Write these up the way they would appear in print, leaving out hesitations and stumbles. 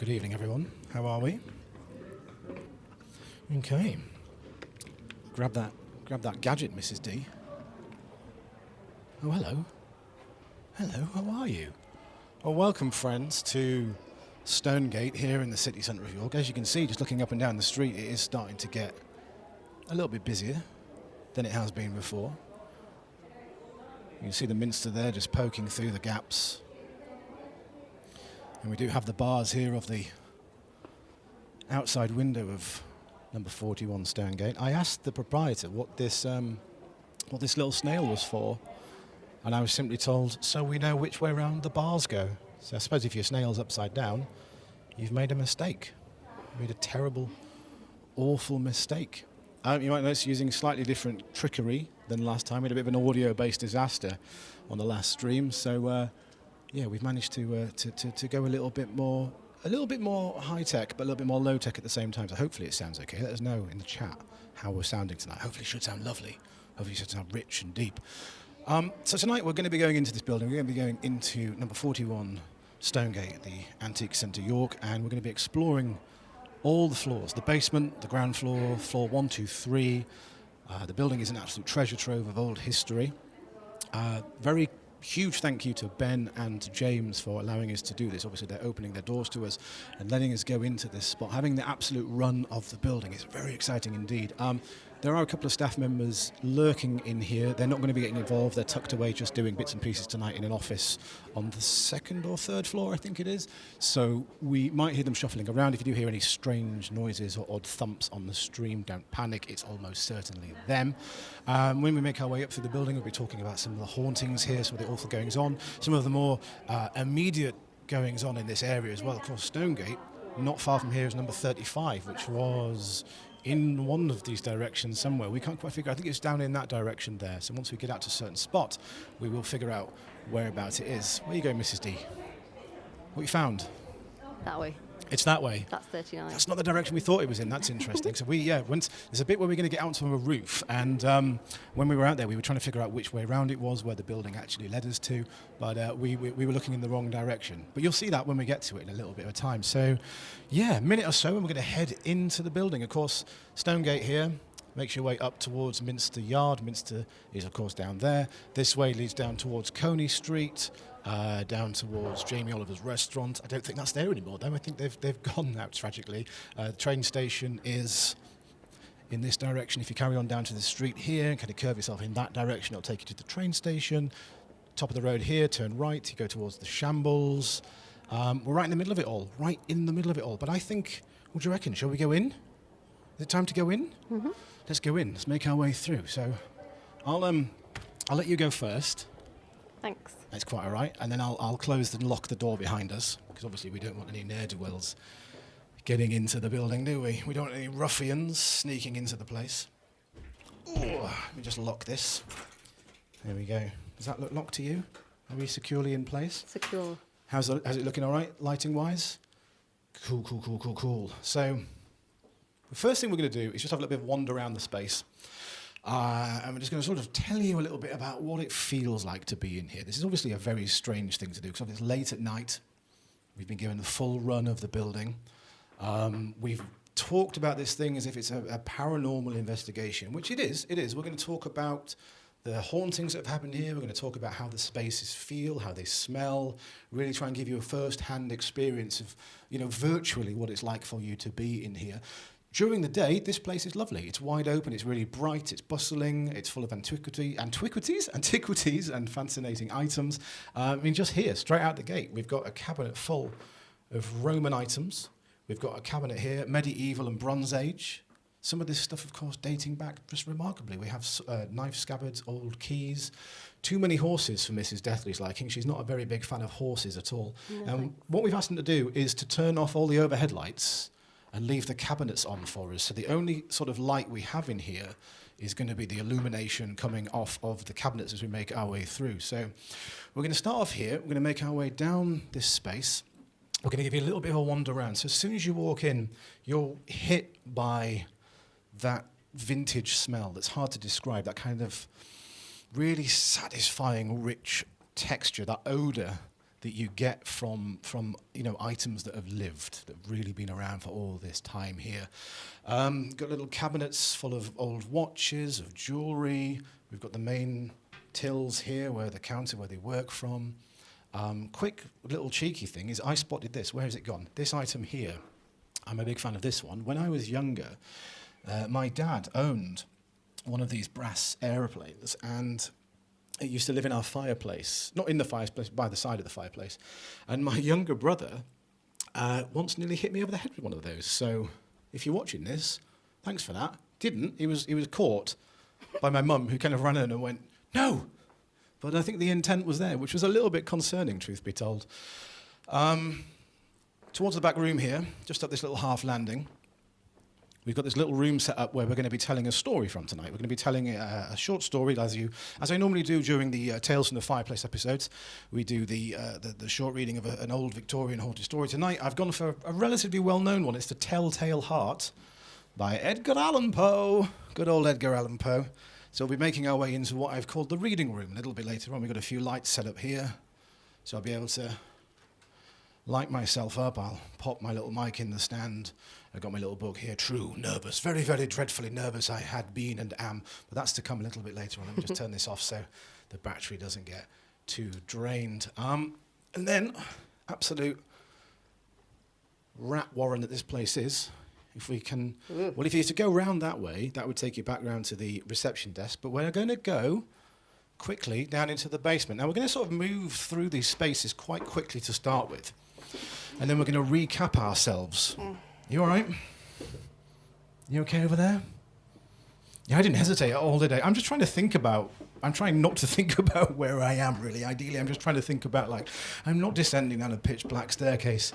Good evening, everyone. How are we? Okay. Grab that gadget, Mrs. D. Oh, hello. Hello, how are you? Well, welcome, friends, to Stonegate here in the city centre of York. As you can see, just looking up and down the street, it is starting to get a little bit busier than it has been before. You can see the Minster there just poking through the gaps. And we do have the bars here of the outside window of number 41 Stonegate. I asked the proprietor what this little snail was for, and I was simply told, so we know which way around the bars go. So I suppose if your snail's upside down, you've made a mistake. You made a terrible, awful mistake. You might notice using slightly different trickery than last time. We had a bit of an audio-based disaster on the last stream, so yeah, we've managed to go a little bit more high-tech, but a little bit more low-tech at the same time. So hopefully it sounds okay. Let us know in the chat how we're sounding tonight. Hopefully it should sound lovely. Hopefully it should sound rich and deep. So tonight we're going to be going into this building. We're going to be going into number 41 Stonegate, the Antique Centre York, and we're going to be exploring all the floors. The basement, the ground floor, floor 1, 2, 3. The building is an absolute treasure trove of old history. Very huge thank you to Ben and to James for allowing us to do this. Obviously, they're opening their doors to us and letting us go into this spot. Having the absolute run of the building is very exciting indeed. There are a couple of staff members lurking in here. They're not going to be getting involved. They're tucked away just doing bits and pieces tonight in an office on the second or third floor, I think it is. So we might hear them shuffling around. If you do hear any strange noises or odd thumps on the stream, don't panic. It's almost certainly them. When we make our way up through the building, we'll be talking about some of the hauntings here, some of the awful goings-on, some of the more immediate goings-on in this area as well. Of course, Stonegate, not far from here, is number 35, which was in one of these directions somewhere. We can't quite figure out. I think it's down in that direction there. So once we get out to a certain spot, we will figure out whereabouts it is. Where you going, Mrs. D? What you found? That way. It's that way. That's 39. That's not the direction we thought it was in. That's interesting. So there's a bit where we're going to get out onto a roof, and when we were out there, we were trying to figure out which way around it was, where the building actually led us to, but we were looking in the wrong direction. But you'll see that when we get to it in a little bit of time. So, yeah, a minute or so, and we're going to head into the building. Of course, Stonegate here makes your way up towards Minster Yard. Minster is, of course, down there. This way leads down towards Coney Street. Down towards Jamie Oliver's restaurant. I don't think that's there anymore, though. I think they've gone now, tragically. The train station is in this direction. If you carry on down to the street here and kind of curve yourself in that direction, it'll take you to the train station. Top of the road here, turn right, you go towards the Shambles. We're right in the middle of it all, But I think, what do you reckon? Shall we go in? Is it time to go in? Mm-hmm. Let's go in. Let's make our way through. So I'll let you go first. Thanks. That's quite all right. And then I'll close and lock the door behind us, because obviously we don't want any ne'er-do-wells getting into the building, do we? We don't want any ruffians sneaking into the place. Ooh, let me just lock this. There we go. Does that look locked to you? Are we securely in place? Secure. How's it looking all right, lighting-wise? Cool. So the first thing we're going to do is just have a little bit of wander around the space. And we're just going to sort of tell you a little bit about what it feels like to be in here. This is obviously a very strange thing to do, because it's late at night. We've been given the full run of the building. We've talked about this thing as if it's a paranormal investigation, which it is. We're going to talk about the hauntings that have happened here. We're going to talk about how the spaces feel, how they smell, really try and give you a first-hand experience of, virtually what it's like for you to be in here. During the day, this place is lovely. It's wide open, it's really bright, it's bustling, it's full of antiquities and fascinating items. Just here, straight out the gate, we've got a cabinet full of Roman items. We've got a cabinet here, medieval and Bronze Age. Some of this stuff, of course, dating back just remarkably. We have knife scabbards, old keys. Too many horses for Mrs. Deathley's liking. She's not a very big fan of horses at all. No, what we've asked them to do is to turn off all the overhead lights and leave the cabinets on for us. So the only sort of light we have in here is going to be the illumination coming off of the cabinets as we make our way through. So we're going to start off here. We're going to make our way down this space. We're going to give you a little bit of a wander around. So as soon as you walk in, you're hit by that vintage smell that's hard to describe, that kind of really satisfying, rich texture, that odour that you get from items that have lived, that have really been around for all this time here. Got little cabinets full of old watches, of jewellery. We've got the main tills here, where the counter where they work from. Quick little cheeky thing is I spotted this. Where has it gone? This item here. I'm a big fan of this one. When I was younger, my dad owned one of these brass aeroplanes, and it used to live in our fireplace. Not in the fireplace, by the side of the fireplace. And my younger brother once nearly hit me over the head with one of those. So if you're watching this, thanks for that. Didn't. He was caught by my mum, who kind of ran in and went, "No!" But I think the intent was there, which was a little bit concerning, truth be told. Towards the back room here, just up this little half landing, we've got this little room set up where we're going to be telling a story from tonight. We're going to be telling a short story, as I normally do during the Tales from the Fireplace episodes. We do the short reading of an old Victorian haunted story. Tonight, I've gone for a relatively well-known one. It's The Telltale Heart by Edgar Allan Poe. Good old Edgar Allan Poe. So we'll be making our way into what I've called the reading room a little bit later on. We've got a few lights set up here, so I'll be able to light myself up. I'll pop my little mic in the stand. I've got my little book here, True, Nervous, Very, Very Dreadfully Nervous I Had Been and Am. But that's to come a little bit later on. Let me just turn this off so the battery doesn't get too drained. And then, absolute rat warren that this place is. If we can, well, if you were to go round that way, that would take you back round to the reception desk. But we're going to go quickly down into the basement. Now, we're going to sort of move through these spaces quite quickly to start with. And then we're going to recap ourselves. You all right? You okay over there? Yeah, I didn't hesitate at all, did I? I'm just trying to think about... I'm trying not to think about where I am, really. Ideally, I'm just trying to think about, I'm not descending down a pitch black staircase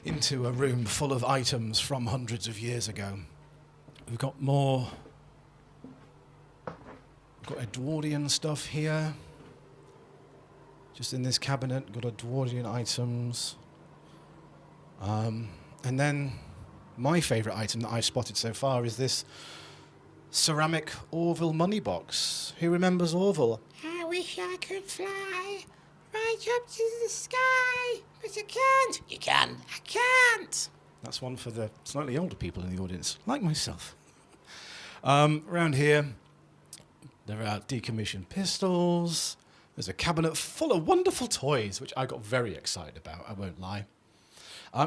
into a room full of items from hundreds of years ago. We've got more... We've got Edwardian stuff here. Just in this cabinet, got Edwardian items. And then my favourite item that I've spotted so far is this ceramic Orville money box. Who remembers Orville? I wish I could fly right up to the sky, but I can't. You can. I can't. That's one for the slightly older people in the audience, like myself. Around here, there are decommissioned pistols. There's a cabinet full of wonderful toys, which I got very excited about, I won't lie.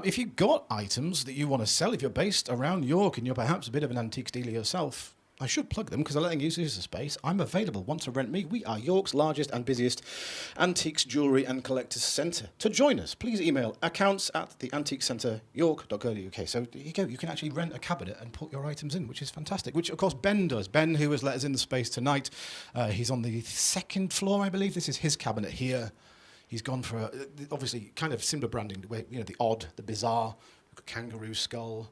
If you've got items that you want to sell, if you're based around York and you're perhaps a bit of an antiques dealer yourself, I should plug them because I'm letting you use the space. I'm available. Want to rent me? We are York's largest and busiest antiques, jewellery and collectors centre. To join us, please email accounts@theantiquecenteryork.co.uk. So there you go. You can actually rent a cabinet and put your items in, which is fantastic, which, of course, Ben does. Ben, who has let us in the space tonight, he's on the second floor, I believe. This is his cabinet here. He's gone for, obviously, kind of similar branding, where, the odd, the bizarre, kangaroo skull,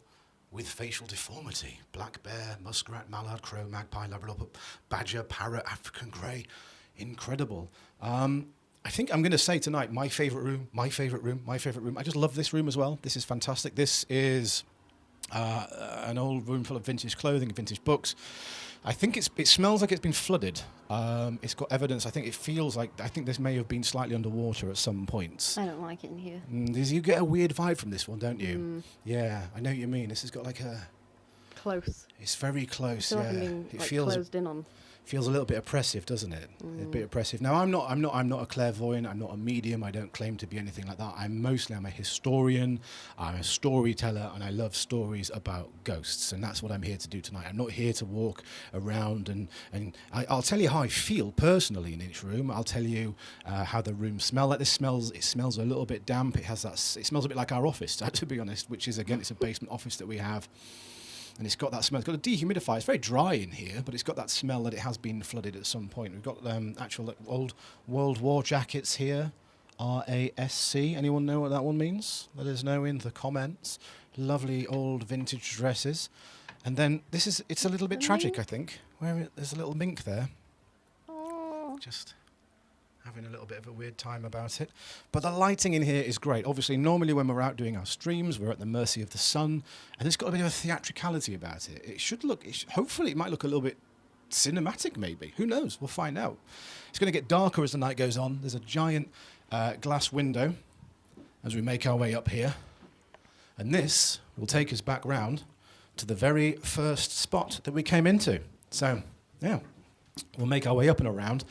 with facial deformity. Black bear, muskrat, mallard, crow, magpie, labrador, badger, parrot, African grey. Incredible. I think I'm going to say tonight, my favourite room. I just love this room as well. This is fantastic. This is an old room full of vintage clothing, vintage books. I think it smells like it's been flooded. It's got evidence. I think this may have been slightly underwater at some points. I don't like it in here. You get a weird vibe from this one, don't you? Yeah, I know what you mean. This has got like a... Close. It's very close, Like yeah. being, It feels closed in on. Feels a little bit oppressive, doesn't it? A bit oppressive. Now, I'm not a clairvoyant. I'm not a medium. I don't claim to be anything like that. I'm a historian. I'm a storyteller, and I love stories about ghosts, and that's what I'm here to do tonight. I'm not here to walk around and I'll tell you how I feel personally in each room. I'll tell you how the rooms smell. It smells a little bit damp. It smells a bit like our office, to be honest, which is, again, it's a basement office that we have. And it's got that smell. It's got a dehumidifier. It's very dry in here, but it's got that smell that it has been flooded at some point. We've got actual old World War jackets here. RASC. Anyone know what that one means? Let us know in the comments. Lovely old vintage dresses. And then it's a little bit tragic, I think. There's a little mink there. Just having a little bit of a weird time about it. But the lighting in here is great. Obviously, normally when we're out doing our streams, we're at the mercy of the sun, and it's got a bit of a theatricality about it. Hopefully it might look a little bit cinematic, maybe. Who knows? We'll find out. It's going to get darker as the night goes on. There's a giant glass window as we make our way up here. And this will take us back round to the very first spot that we came into. So, yeah, we'll make our way up and around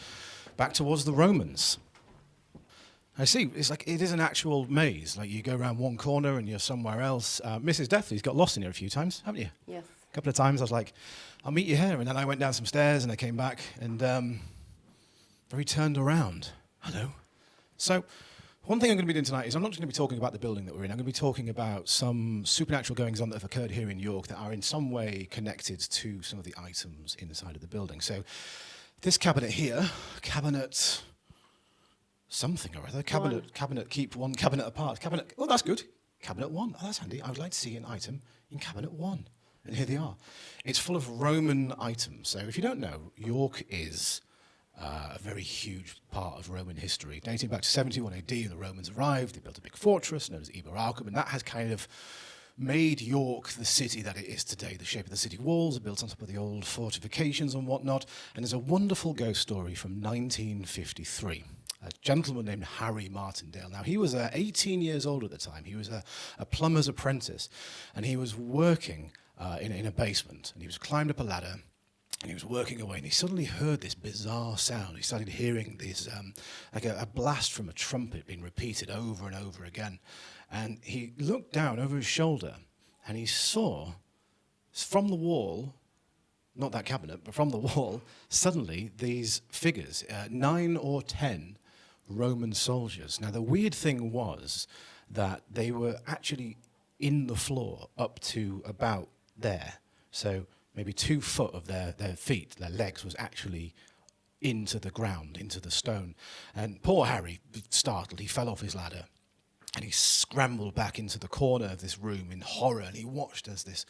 back towards the Romans. I see, it's like it is an actual maze. Like you go around one corner and you're somewhere else. Mrs. Deathley's got lost in here a few times, haven't you? Yes. A couple of times I was like, I'll meet you here. And then I went down some stairs and I came back and we turned around. Hello. So one thing I'm going to be doing tonight is I'm not just going to be talking about the building that we're in. I'm going to be talking about some supernatural goings-on that have occurred here in York that are in some way connected to some of the items inside of the building. So this cabinet here, cabinet something or other, cabinet keep one cabinet apart. Cabinet, oh, that's good. Cabinet 1, oh, that's handy. I would like to see an item in cabinet 1. And here they are. It's full of Roman items. So if you don't know, York is a very huge part of Roman history. Dating back to 71 AD, and the Romans arrived, they built a big fortress known as Iberacum, and that has kind of made York the city that it is today. The shape of the city walls are built on top of the old fortifications and whatnot, and there's a wonderful ghost story from 1953. A gentleman named Harry Martindale. Now, he was 18 years old at the time. He was a plumber's apprentice, and he was working in a basement, and he was climbed up a ladder, and he was working away, and he suddenly heard this bizarre sound. He started hearing this, like a blast from a trumpet being repeated over and over again. And he looked down over his shoulder, and he saw from the wall, not that cabinet, but from the wall, suddenly these figures, 9 or 10 Roman soldiers. Now, the weird thing was that they were actually in the floor up to about there. So maybe 2 foot of their feet, their legs, was actually into the ground, into the stone. And poor Harry, startled, he fell off his ladder and he scrambled back into the corner of this room in horror, and he watched as this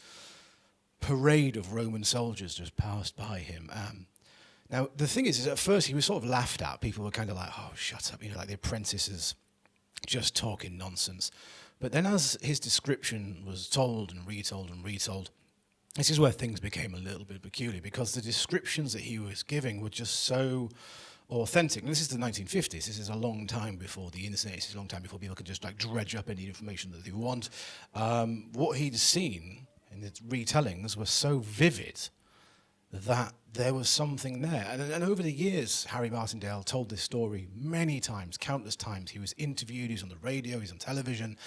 parade of Roman soldiers just passed by him. Now, the thing is at first he was sort of laughed at. People were kind of like, oh, shut up, like the apprentices just talking nonsense. But then as his description was told and retold, this is where things became a little bit peculiar, because the descriptions that he was giving were just so authentic. And this is the 1950s. This is a long time before the internet. This is a long time before people could just like dredge up any information that they want. What he'd seen in the retellings were so vivid that there was something there. And over the years, Harry Martindale told this story many times, countless times. He was interviewed, he was on the radio, he was on television,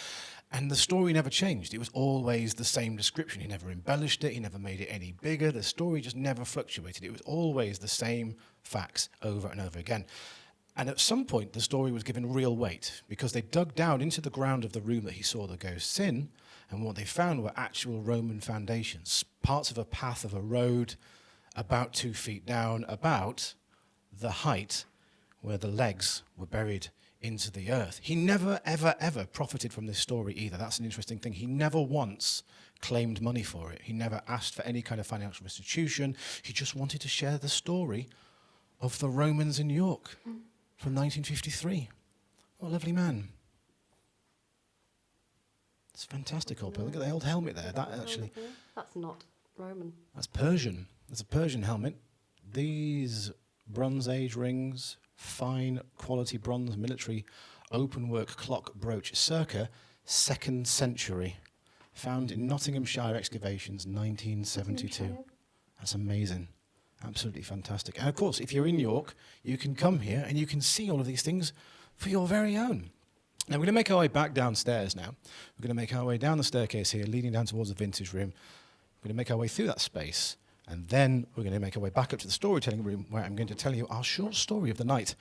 and the story never changed. It was always the same description. He never embellished it, he never made it any bigger. The story just never fluctuated. It was always the same facts over and over again. And at some point, the story was given real weight, because they dug down into the ground of the room that he saw the ghosts in, and what they found were actual Roman foundations, parts of a path of a road, about 2 feet down, about the height where the legs were buried into the earth. He never, ever, ever profited from this story either. That's an interesting thing. He never once claimed money for it. He never asked for any kind of financial restitution. He just wanted to share the story of the Romans in York from 1953. What a lovely man. It's fantastic, old Bill. Look at the old helmet there. That actually... That's not Roman. That's Persian. That's a Persian helmet. These Bronze Age rings, fine quality bronze military openwork clock brooch, circa 2nd century, found in Nottinghamshire excavations, 1972. That's amazing. Absolutely fantastic. And of course, if you're in York, you can come here and you can see all of these things for your very own. Now, we're going to make our way back downstairs now. We're going to make our way down the staircase here, leading down towards the vintage room. We're going to make our way through that space, and then we're going to make our way back up to the storytelling room, where I'm going to tell you our short story of the night,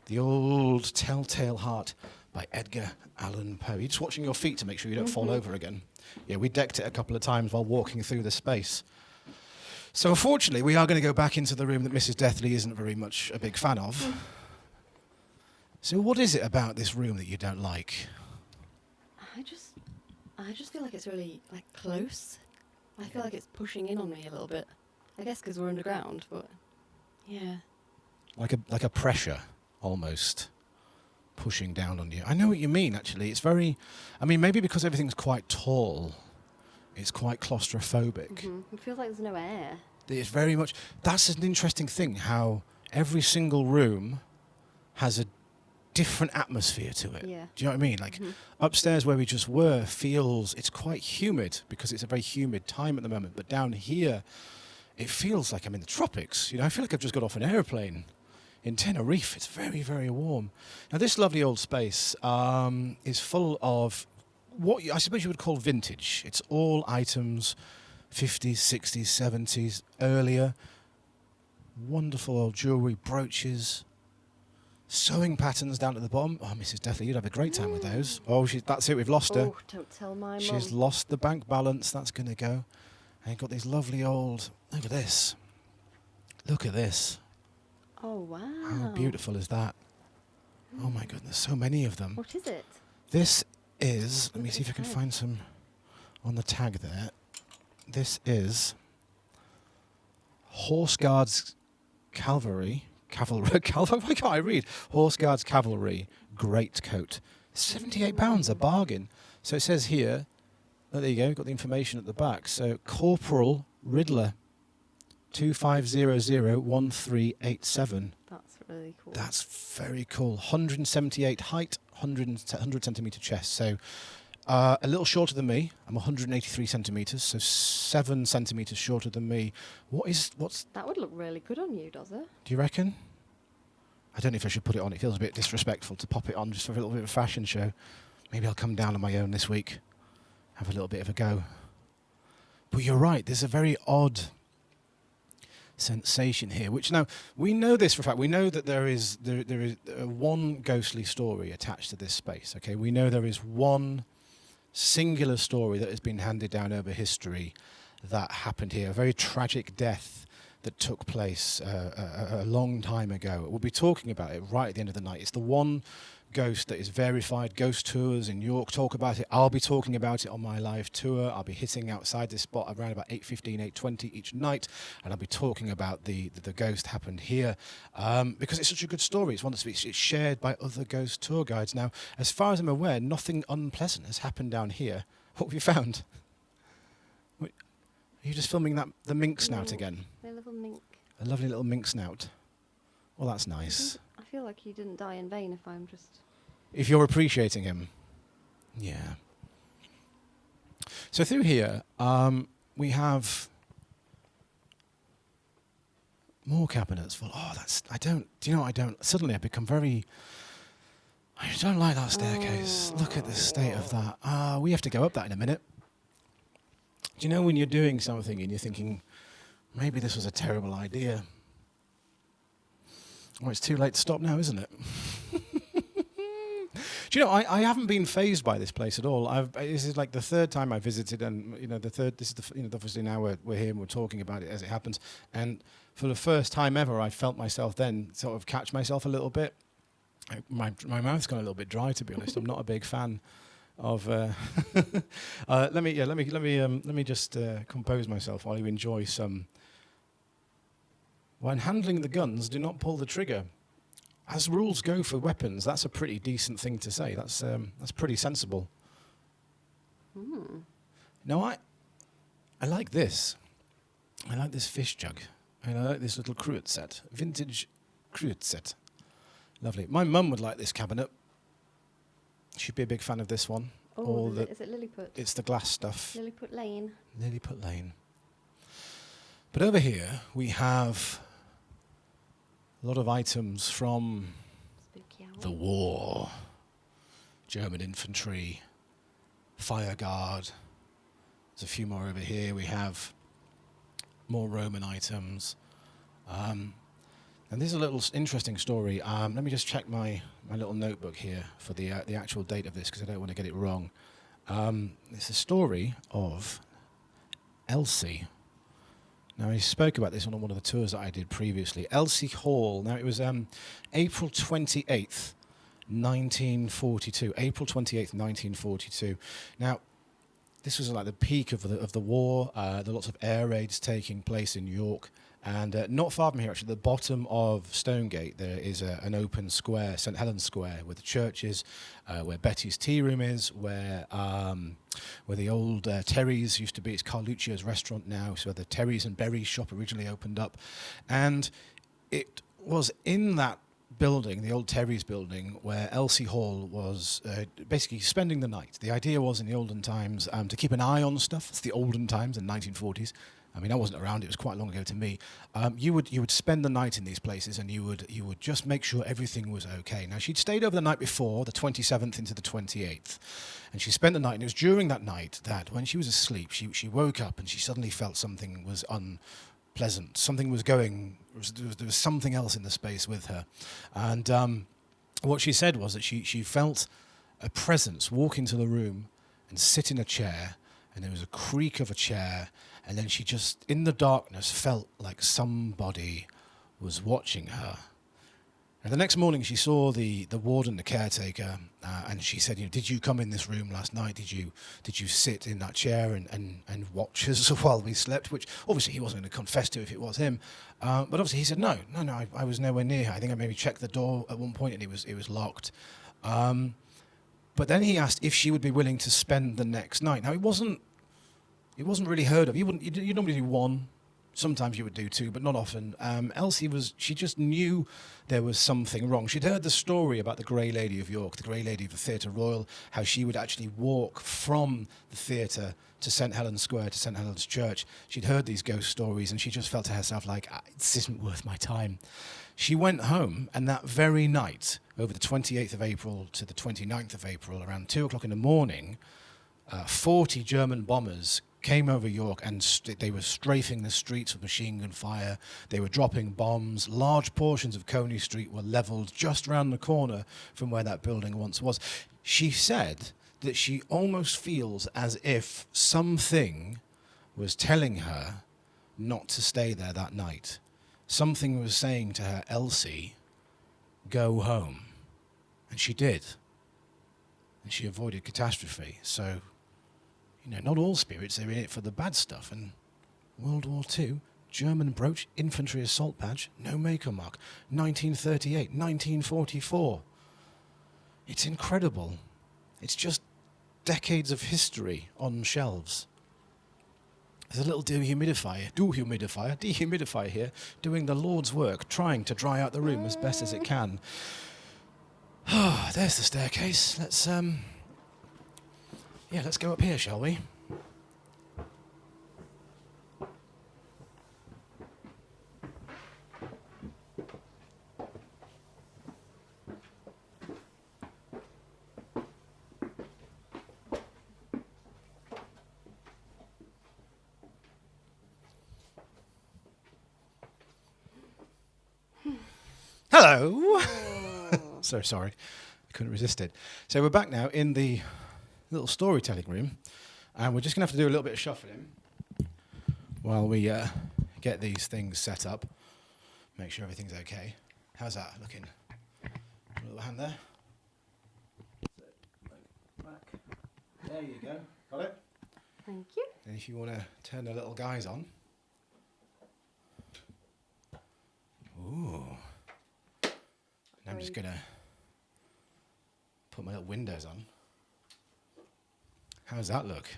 The Old Telltale Heart by Edgar Allan Poe. You're just watching your feet to make sure you don't fall over again. Yeah, we decked it a couple of times while walking through the space. So unfortunately, we are going to go back into the room that Mrs. Deathley isn't very much a big fan of. So what is it about this room that you don't like? I just feel like it's really close. I feel like it's pushing in on me a little bit. I guess because we're underground, but yeah. Like a pressure, almost, pushing down on you. I know what you mean, actually. It's very... I mean, maybe because everything's quite tall, it's quite claustrophobic. Mm-hmm. It feels like there's no air. It's very much... That's an interesting thing, how every single room has a different atmosphere to it. Yeah. Do you know what I mean? Like upstairs where we just were feels, it's quite humid because it's a very humid time at the moment. But down here, it feels like I'm in the tropics. You know, I feel like I've just got off an airplane in Tenerife. It's very, very warm. Now, this lovely old space is full of what I suppose you would call vintage. It's all items 50s, 60s, 70s, earlier. Wonderful old jewellery, brooches, sewing patterns down at the bottom. Oh, Mrs. Deathley, you'd have a great time with those. Oh, that's it, we've lost her. Oh, don't tell my mum. She's lost the bank balance. That's going to go. And you've got these lovely old... Look at this. Look at this. Oh, wow. How beautiful is that? Oh, my goodness, so many of them. What is it? This is... Let me see if I can find some on the tag there. This is Horse Guards Cavalry. Why can't I read? Horse Guards Cavalry Greatcoat. £78, a bargain. So it says here... Oh, there you go, got the information at the back. So, Corporal Riddler, 25001387. That's really cool. That's very cool. 178 height, 100 centimetre chest. So, a little shorter than me. I'm 183 centimetres, so 7 centimetres shorter than me. What's... That would look really good on you, does it? Do you reckon? I don't know if I should put it on. It feels a bit disrespectful to pop it on just for a little bit of a fashion show. Maybe I'll come down on my own this week. Have a little bit of a go. But you're right, there's a very odd sensation here, which now, we know this for a fact. We know that there is one ghostly story attached to this space, okay? We know there is one singular story that has been handed down over history that happened here, a very tragic death that took place a long time ago. We'll be talking about it right at the end of the night. It's the one ghost that is verified. Ghost tours in York talk about it. I'll be talking about it on my live tour. I'll be hitting outside this spot around about 8:15, 8:20 each night, and I'll be talking about the ghost happened here because it's such a good story. It's one that's it's shared by other ghost tour guides. Now, as far as I'm aware, nothing unpleasant has happened down here. What have you found? Are you just filming the mink snout again? The little mink. A lovely little mink snout. Well, that's nice. I feel like he didn't die in vain if I'm just... If you're appreciating him. Yeah. So through here, we have more cabinets full. Oh, suddenly I become very... I don't like that staircase. Look at the state of that. We have to go up that in a minute. Do you know when you're doing something and you're thinking, maybe this was a terrible idea? Well, it's too late to stop now, isn't it? Do you know, I haven't been fazed by this place at all. This is like the third time I visited, and obviously now we're here and we're talking about it as it happens. And for the first time ever, I felt myself then sort of catch myself a little bit. My mouth's gone a little bit dry, to be honest. I'm not a big fan of. Let me just compose myself while you enjoy some. When handling the guns, do not pull the trigger. As rules go for weapons, that's a pretty decent thing to say. That's pretty sensible. No, I like this. I like this fish jug. And I like this little cruet set. Vintage cruet set. Lovely. My mum would like this cabinet. She'd be a big fan of this one. Oh, is it Lilliput? It's the glass stuff. Lilliput Lane. Lilliput Lane. But over here, we have a lot of items from the war. German infantry, fire guard. There's a few more over here. We have more Roman items. And this is a little interesting story. Let me just check my little notebook here for the actual date of this, because I don't want to get it wrong. It's a story of Elsie. Now, I spoke about this on one of the tours that I did previously. Elsie Hall. Now, it was April 28th, 1942. April 28th, 1942. Now, this was like the peak of the war. There were lots of air raids taking place in York. And not far from here, actually, at the bottom of Stonegate, there is an open square, St. Helens Square, where the church is, where Betty's Tea Room is, where the old Terry's used to be. It's Carluccio's restaurant now, so the Terry's and Berry's shop originally opened up. And it was in that building, the old Terry's building, where Elsie Hall was basically spending the night. The idea was in the olden times to keep an eye on stuff. It's the olden times in 1940s. I mean, I wasn't around. It was quite long ago to me. You would spend the night in these places, and you would just make sure everything was okay. Now, she'd stayed over the night before, the 27th into the 28th, and she spent the night. And it was during that night that, when she was asleep, she woke up and she suddenly felt something was unpleasant. Something was going. There was something else in the space with her, and what she said was that she felt a presence walk into the room and sit in a chair, and there was a creak of a chair. And then she just, in the darkness, felt like somebody was watching her. And the next morning, she saw the warden, the caretaker, and she said, "Did you come in this room last night? Did you sit in that chair and watch us while we slept?" Which obviously he wasn't going to confess to if it was him. But obviously he said, "No, I was nowhere near her. I think I maybe checked the door at one point and it was locked." But then he asked if she would be willing to spend the next night. Now, it wasn't really heard of. You normally do one. Sometimes you would do two, but not often. Elsie she just knew there was something wrong. She'd heard the story about the Grey Lady of York, the Grey Lady of the Theatre Royal, how she would actually walk from the theatre to St. Helens Square, to St. Helens Church. She'd heard these ghost stories, and she just felt to herself like, this isn't worth my time. She went home, and that very night, over the 28th of April to the 29th of April, around 2 o'clock in the morning, 40 German bombers came over York, and they were strafing the streets with machine gun fire. They were dropping bombs. Large portions of Coney Street were levelled just round the corner from where that building once was. She said that she almost feels as if something was telling her not to stay there that night. Something was saying to her, "Elsie, go home." And she did. And she avoided catastrophe. So, not all spirits are in it for the bad stuff. And World War II, German brooch, infantry assault badge, no maker mark, 1938, 1944. It's incredible. It's just decades of history on shelves. There's a little dehumidifier here, doing the Lord's work, trying to dry out the room as best as it can. There's the staircase. Let's go up here, shall we? Hello! So sorry, I couldn't resist it. So we're back now in the little storytelling room, and we're just going to have to do a little bit of shuffling while we get these things set up, make sure everything's okay. How's that looking? A little hand there. Back. There you go. Got it? Thank you. And if you want to turn the little guys on. Ooh. And I'm just going to put my little windows on. How's that look?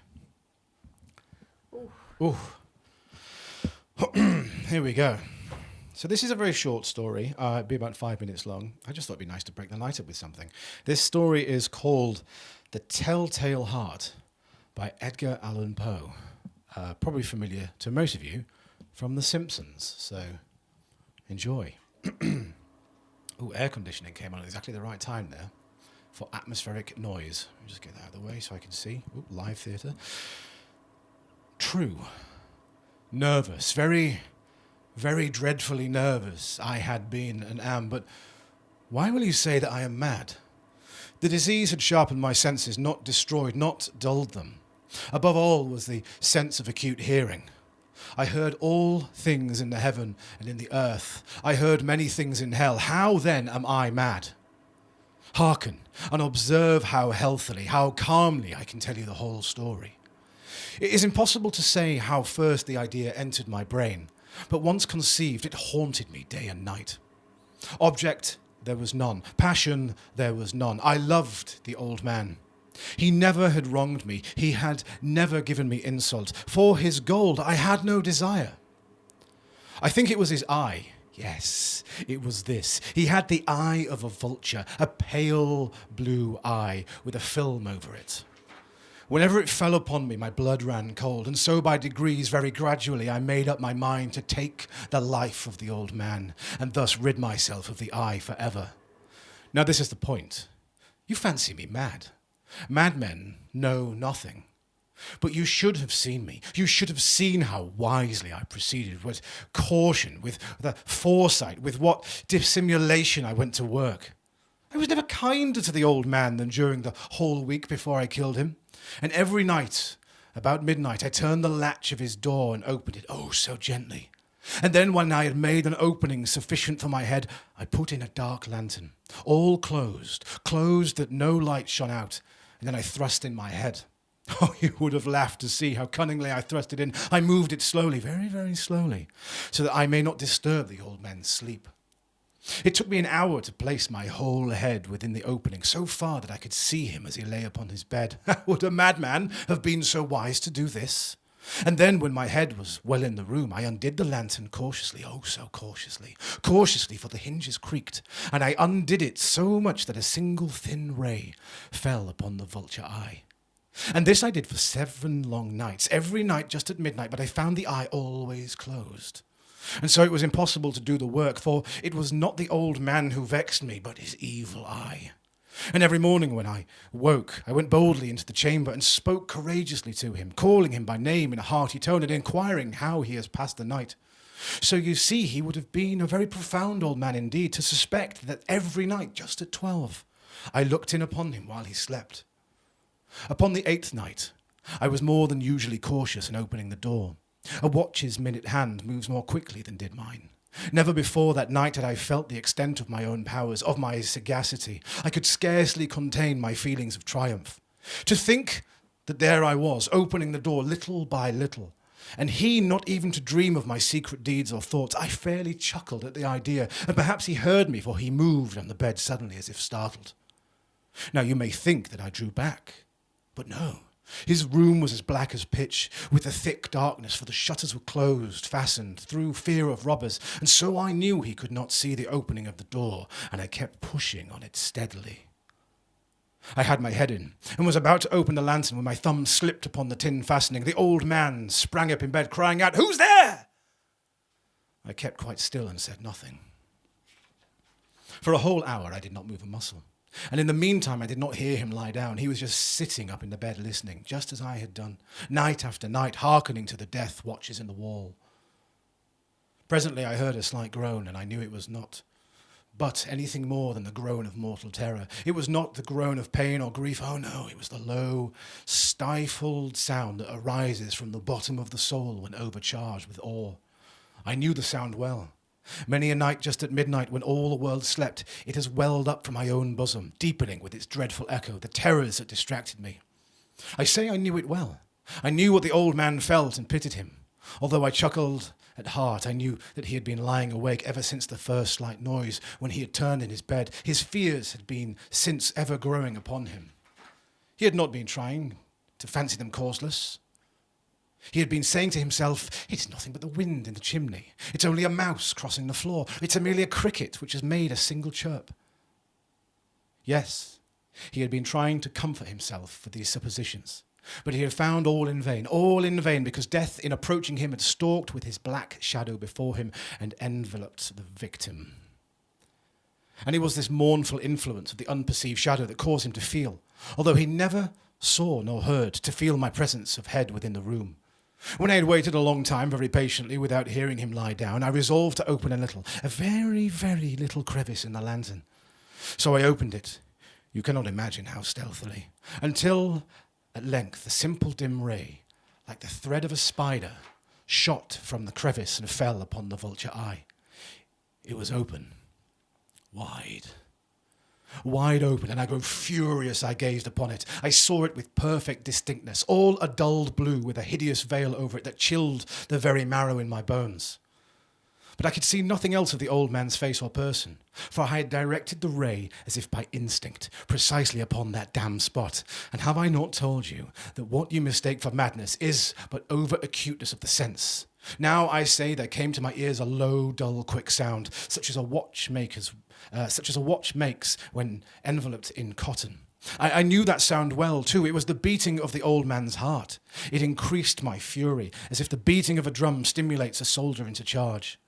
Ooh. Here we go. So this is a very short story. It'd be about 5 minutes long. I just thought it'd be nice to break the night up with something. This story is called The Telltale Heart by Edgar Allan Poe. Probably familiar to most of you from The Simpsons. So enjoy. Ooh, air conditioning came on at exactly the right time there for atmospheric noise. Let me just get that out of the way so I can see. Ooh, live theatre. True. Nervous. Very, very dreadfully nervous I had been and am, but why will you say that I am mad? The disease had sharpened my senses, not destroyed, not dulled them. Above all was the sense of acute hearing. I heard all things in the heaven and in the earth. I heard many things in hell. How then am I mad? Hearken and observe how healthily, how calmly I can tell you the whole story. It is impossible to say how first the idea entered my brain, but once conceived, it haunted me day and night. Object, there was none. Passion, there was none. I loved the old man. He never had wronged me. He had never given me insult. For his gold, I had no desire. I think it was his eye. Yes, it was this. He had the eye of a vulture, a pale blue eye with a film over it. Whenever it fell upon me, my blood ran cold, and so by degrees, very gradually, I made up my mind to take the life of the old man, and thus rid myself of the eye forever. Now this is the point. You fancy me mad. Madmen know nothing. But you should have seen me. You should have seen how wisely I proceeded, with caution, with the foresight, with what dissimulation I went to work. I was never kinder to the old man than during the whole week before I killed him. And every night, about midnight, I turned the latch of his door and opened it, oh, so gently. And then when I had made an opening sufficient for my head, I put in a dark lantern, all closed that no light shone out, and then I thrust in my head. Oh, you would have laughed to see how cunningly I thrust it in. I moved it slowly, very, very slowly, so that I may not disturb the old man's sleep. It took me an hour to place my whole head within the opening, so far that I could see him as he lay upon his bed. Would a madman have been so wise to do this? And then, when my head was well in the room, I undid the lantern cautiously, oh, so cautiously, for the hinges creaked, and I undid it so much that a single thin ray fell upon the vulture eye. And this I did for 7 long nights, every night just at midnight, but I found the eye always closed. And so it was impossible to do the work, for it was not the old man who vexed me, but his evil eye. And every morning when I woke, I went boldly into the chamber and spoke courageously to him, calling him by name in a hearty tone and inquiring how he has passed the night. So you see, he would have been a very profound old man indeed to suspect that every night, just at 12, I looked in upon him while he slept. Upon the 8th night, I was more than usually cautious in opening the door. A watch's minute hand moves more quickly than did mine. Never before that night had I felt the extent of my own powers, of my sagacity. I could scarcely contain my feelings of triumph. To think that there I was, opening the door little by little, and he not even to dream of my secret deeds or thoughts. I fairly chuckled at the idea, and perhaps he heard me, for he moved on the bed suddenly as if startled. Now you may think that I drew back, but no. His room was as black as pitch, with a thick darkness, for the shutters were closed, fastened, through fear of robbers, and so I knew he could not see the opening of the door, and I kept pushing on it steadily. I had my head in, and was about to open the lantern when my thumb slipped upon the tin fastening. The old man sprang up in bed, crying out, "Who's there?" I kept quite still and said nothing. For a whole hour I did not move a muscle. And in the meantime, I did not hear him lie down. He was just sitting up in the bed listening, just as I had done, night after night, hearkening to the death watches in the wall. Presently I heard a slight groan, and I knew it was not but anything more than the groan of mortal terror. It was not the groan of pain or grief. Oh no, it was the low, stifled sound that arises from the bottom of the soul when overcharged with awe. I knew the sound well. Many a night just at midnight when all the world slept, it has welled up from my own bosom, deepening with its dreadful echo the terrors that distracted me. I say I knew it well. I knew what the old man felt and pitied him. Although I chuckled at heart, I knew that he had been lying awake ever since the first slight noise when he had turned in his bed. His fears had been since ever growing upon him. He had not been trying to fancy them causeless. He had been saying to himself, "It's nothing but the wind in the chimney. It's only a mouse crossing the floor. It's merely a cricket which has made a single chirp." Yes, he had been trying to comfort himself for these suppositions, but he had found all in vain, because death, in approaching him, had stalked with his black shadow before him and enveloped the victim. And it was this mournful influence of the unperceived shadow that caused him to feel, although he never saw nor heard, to feel my presence of head within the room. When I had waited a long time very patiently without hearing him lie down, I resolved to open a very, very little crevice in the lantern. So I opened it, you cannot imagine how stealthily, until at length a simple dim ray, like the thread of a spider, shot from the crevice and fell upon the vulture eye. It was open, wide open, and I grew furious. I gazed upon it. I saw it with perfect distinctness, all a dulled blue with a hideous veil over it that chilled the very marrow in my bones. But I could see nothing else of the old man's face or person, for I had directed the ray as if by instinct, precisely upon that damned spot. And have I not told you that what you mistake for madness is but over-acuteness of the sense? Now I say there came to my ears a low, dull, quick sound, such as a watch makes when enveloped in cotton. I knew that sound well, too. It was the beating of the old man's heart. It increased my fury, as if the beating of a drum stimulates a soldier into charge.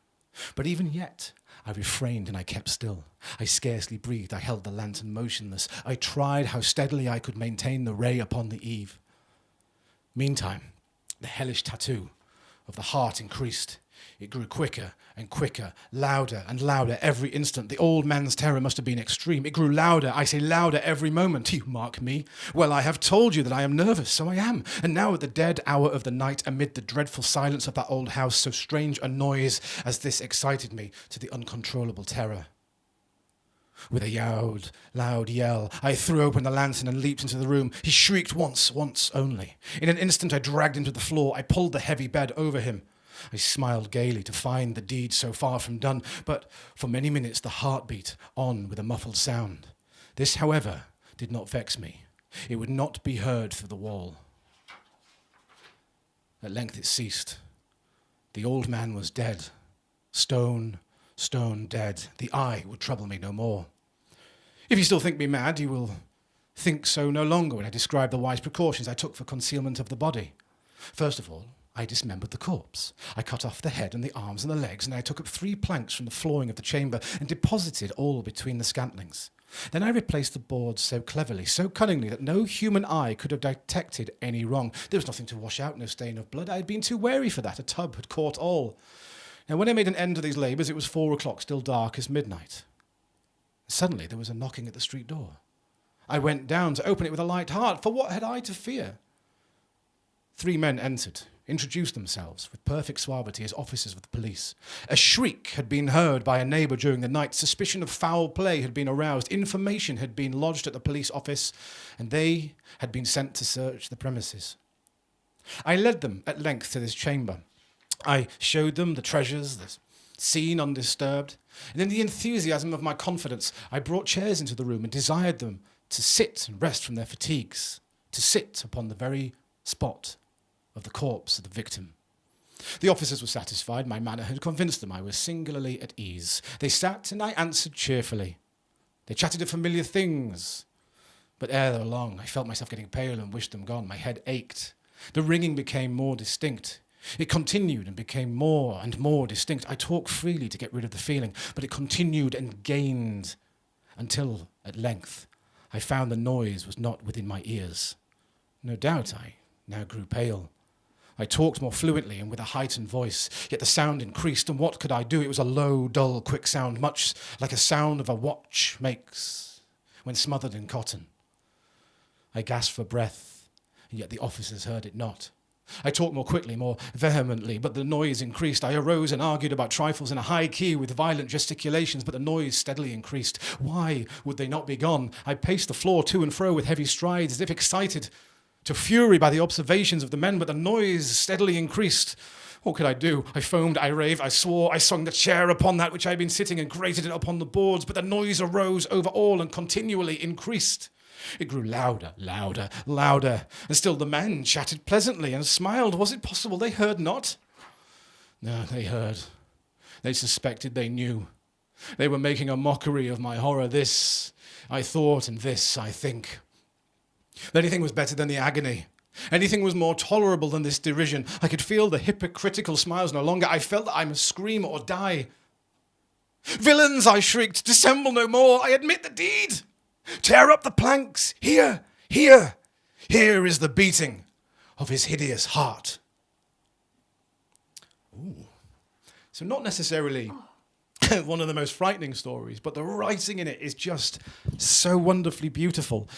But even yet, I refrained and I kept still. I scarcely breathed. I held the lantern motionless. I tried how steadily I could maintain the ray upon the eve. Meantime, the hellish tattoo of the heart increased. It grew quicker and quicker, louder and louder every instant. The old man's terror must have been extreme. It grew louder, I say louder every moment. You mark me. Well, I have told you that I am nervous, so I am. And now at the dead hour of the night, amid the dreadful silence of that old house, so strange a noise as this excited me to the uncontrollable terror. With a loud yell, I threw open the lantern and leaped into the room. He shrieked once only. In an instant I dragged him to the floor. I pulled the heavy bed over him. I smiled gaily to find the deed so far from done, but for many minutes the heart beat on with a muffled sound. This, however, did not vex me. It would not be heard through the wall. At length it ceased. The old man was dead. Stone dead. The eye would trouble me no more. If you still think me mad, you will think so no longer when I describe the wise precautions I took for concealment of the body. First of all, I dismembered the corpse. I cut off the head and the arms and the legs, and I took up 3 planks from the flooring of the chamber and deposited all between the scantlings. Then I replaced the boards so cleverly, so cunningly, that no human eye could have detected any wrong. There was nothing to wash out, no stain of blood. I had been too wary for that. A tub had caught all. Now, when I made an end of these labours, it was 4 o'clock, still dark as midnight. Suddenly, there was a knocking at the street door. I went down to open it with a light heart, for what had I to fear? 3 men entered, introduced themselves with perfect suavity as officers of the police. A shriek had been heard by a neighbour during the night. Suspicion of foul play had been aroused. Information had been lodged at the police office, and they had been sent to search the premises. I led them at length to this chamber. I showed them the treasures, the scene undisturbed, and in the enthusiasm of my confidence, I brought chairs into the room and desired them to sit and rest from their fatigues, to sit upon the very spot of the corpse of the victim. The officers were satisfied. My manner had convinced them I was singularly at ease. They sat, and I answered cheerfully. They chatted of familiar things, but ere long I felt myself getting pale and wished them gone. My head ached. The ringing became more distinct. It continued and became more and more distinct. I talked freely to get rid of the feeling, but it continued and gained until, at length, I found the noise was not within my ears. No doubt I now grew pale. I talked more fluently and with a heightened voice, yet the sound increased, and what could I do? It was a low, dull, quick sound, much like a sound of a watch makes when smothered in cotton. I gasped for breath, and yet the officers heard it not. I talked more quickly, more vehemently, but the noise increased. I arose and argued about trifles in a high key with violent gesticulations, but the noise steadily increased. Why would they not be gone? I paced the floor to and fro with heavy strides, as if excited to fury by the observations of the men, but the noise steadily increased. What could I do? I foamed, I raved, I swore, I swung the chair upon that which I had been sitting and grated it upon the boards, but the noise arose over all and continually increased. It grew louder, and still the men chatted pleasantly and smiled. Was it possible they heard not? No, they heard. They suspected, they knew. They were making a mockery of my horror. This I thought, and this I think. Anything was better than the agony. Anything was more tolerable than this derision. I could feel the hypocritical smiles no longer. I felt that I must scream or die. Villains, I shrieked, dissemble no more. I admit the deed. Tear up the planks. Here is the beating of his hideous heart. Ooh. So not necessarily one of the most frightening stories, but the writing in it is just so wonderfully beautiful.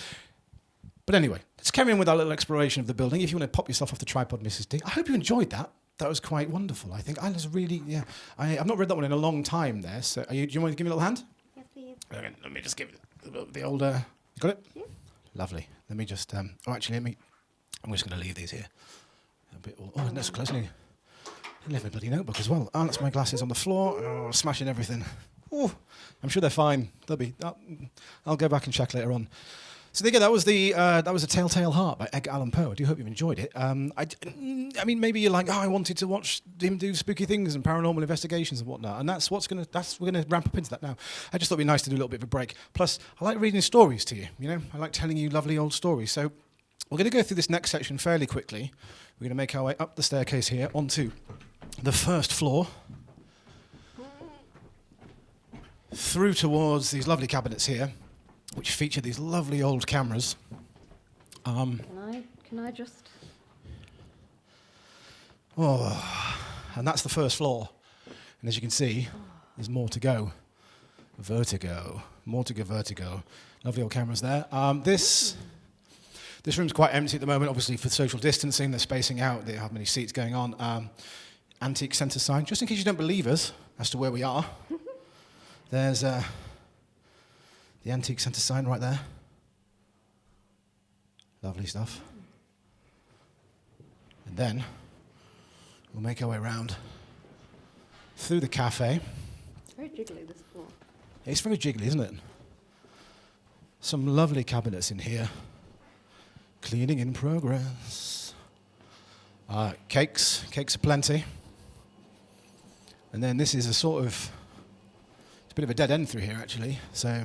But anyway, let's carry on with our little exploration of the building. If you want to pop yourself off the tripod, Mrs. D. I hope you enjoyed that. That was quite wonderful, I think. I was really, I've not read that one in a long time there. So do you want to give me a little hand? Yes, please. Okay, let me just give it the old... you got it? Yeah. Lovely. Let me just... I'm just going to leave these here. A bit... Oh, that's close. Lovely bloody notebook as well. Oh, that's my glasses on the floor. Oh, smashing everything. Oh, I'm sure they're fine. They'll be. I'll go back and check later on. So there you go. That was a Telltale Heart by Edgar Allan Poe. I do hope you've enjoyed it. I mean, maybe you're like, oh, I wanted to watch him do spooky things and paranormal investigations and whatnot, and we're gonna ramp up into that now. I just thought it'd be nice to do a little bit of a break. Plus, I like reading stories to you. You know, I like telling you lovely old stories. So we're going to go through this next section fairly quickly. We're going to make our way up the staircase here onto the first floor, through towards these lovely cabinets here, which feature these lovely old cameras. Can I just... Oh, and that's the first floor. And as you can see, there's more to go. Vertigo. More to go, vertigo. Lovely old cameras there. This room's quite empty at the moment, obviously for social distancing. They're spacing out. They have many seats going on. Antique centre sign. Just in case you don't believe us as to where we are, there's the antique centre sign right there. Lovely stuff. And then we'll make our way around through the cafe. It's very jiggly, this floor. It's very jiggly, isn't it? Some lovely cabinets in here. Cleaning in progress. Cakes aplenty. And then this is it's a bit of a dead end through here actually. So,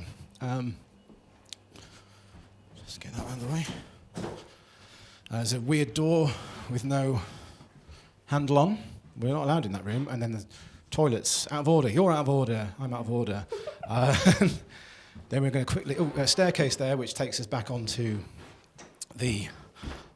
just get that out of the way. There's a weird door with no handle on. We're not allowed in that room. And then the toilets, out of order. You're out of order. I'm out of order. Then we're going to quickly, a staircase there, which takes us back onto the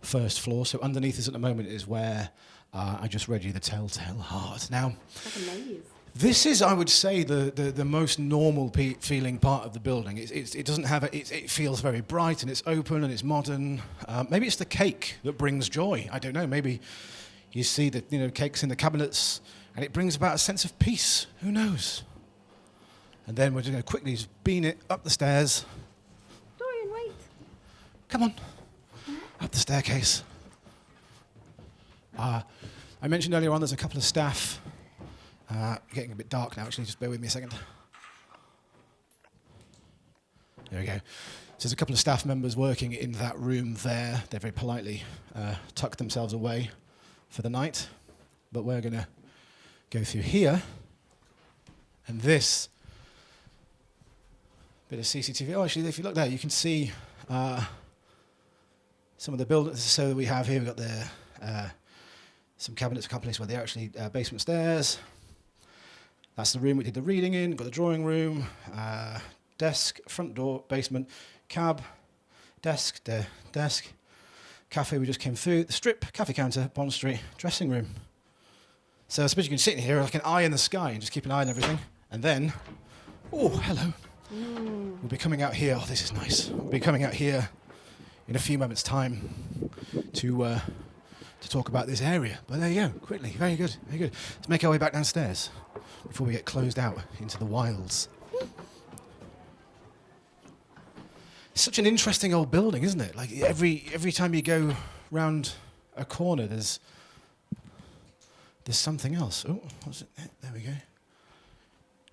first floor. So underneath us at the moment is where I just read you the Telltale Heart. Now, It's like a maze. this is, I would say, the most normal feeling part of the building. It doesn't have it feels very bright and it's open and it's modern. Maybe it's the cake that brings joy. I don't know. Maybe you see the cakes in the cabinets and it brings about a sense of peace. Who knows? And then we're going to quickly just bean it up the stairs. Dorian, wait. Come on. Up the staircase. I mentioned earlier on there's a couple of staff. Getting a bit dark now, actually. Just bear with me a second. There we go. So there's a couple of staff members working in that room there. They very politely tucked themselves away for the night. But we're going to go through here. And this bit of CCTV. Oh, actually, if you look there, you can see some of the buildings. So we have here, we've got some cabinets, a couple of places where they're actually basement stairs. That's the room we did the reading in. Got the drawing room, desk, front door, basement, cab, desk, desk, cafe we just came through, the strip, cafe counter, Bond Street, dressing room. So I suppose you can sit in here like an eye in the sky and just keep an eye on everything. And then, oh, hello. We'll be coming out here. Oh, this is nice. We'll be coming out here in a few moments' time to talk about this area. But there you go, quickly. Very good, very good. Let's make our way back downstairs before we get closed out into the wilds. It's such an interesting old building, isn't it? Like every time you go round a corner, there's something else. Oh, what's it? There we go.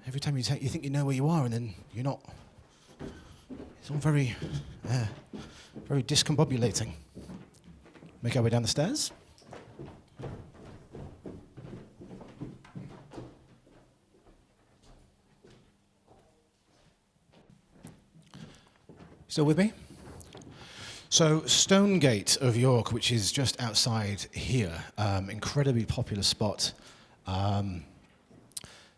Every time you think you know where you are, and then you're not. It's all very, very discombobulating. Make our way down the stairs. Still with me? So Stonegate of York, which is just outside here, incredibly popular spot.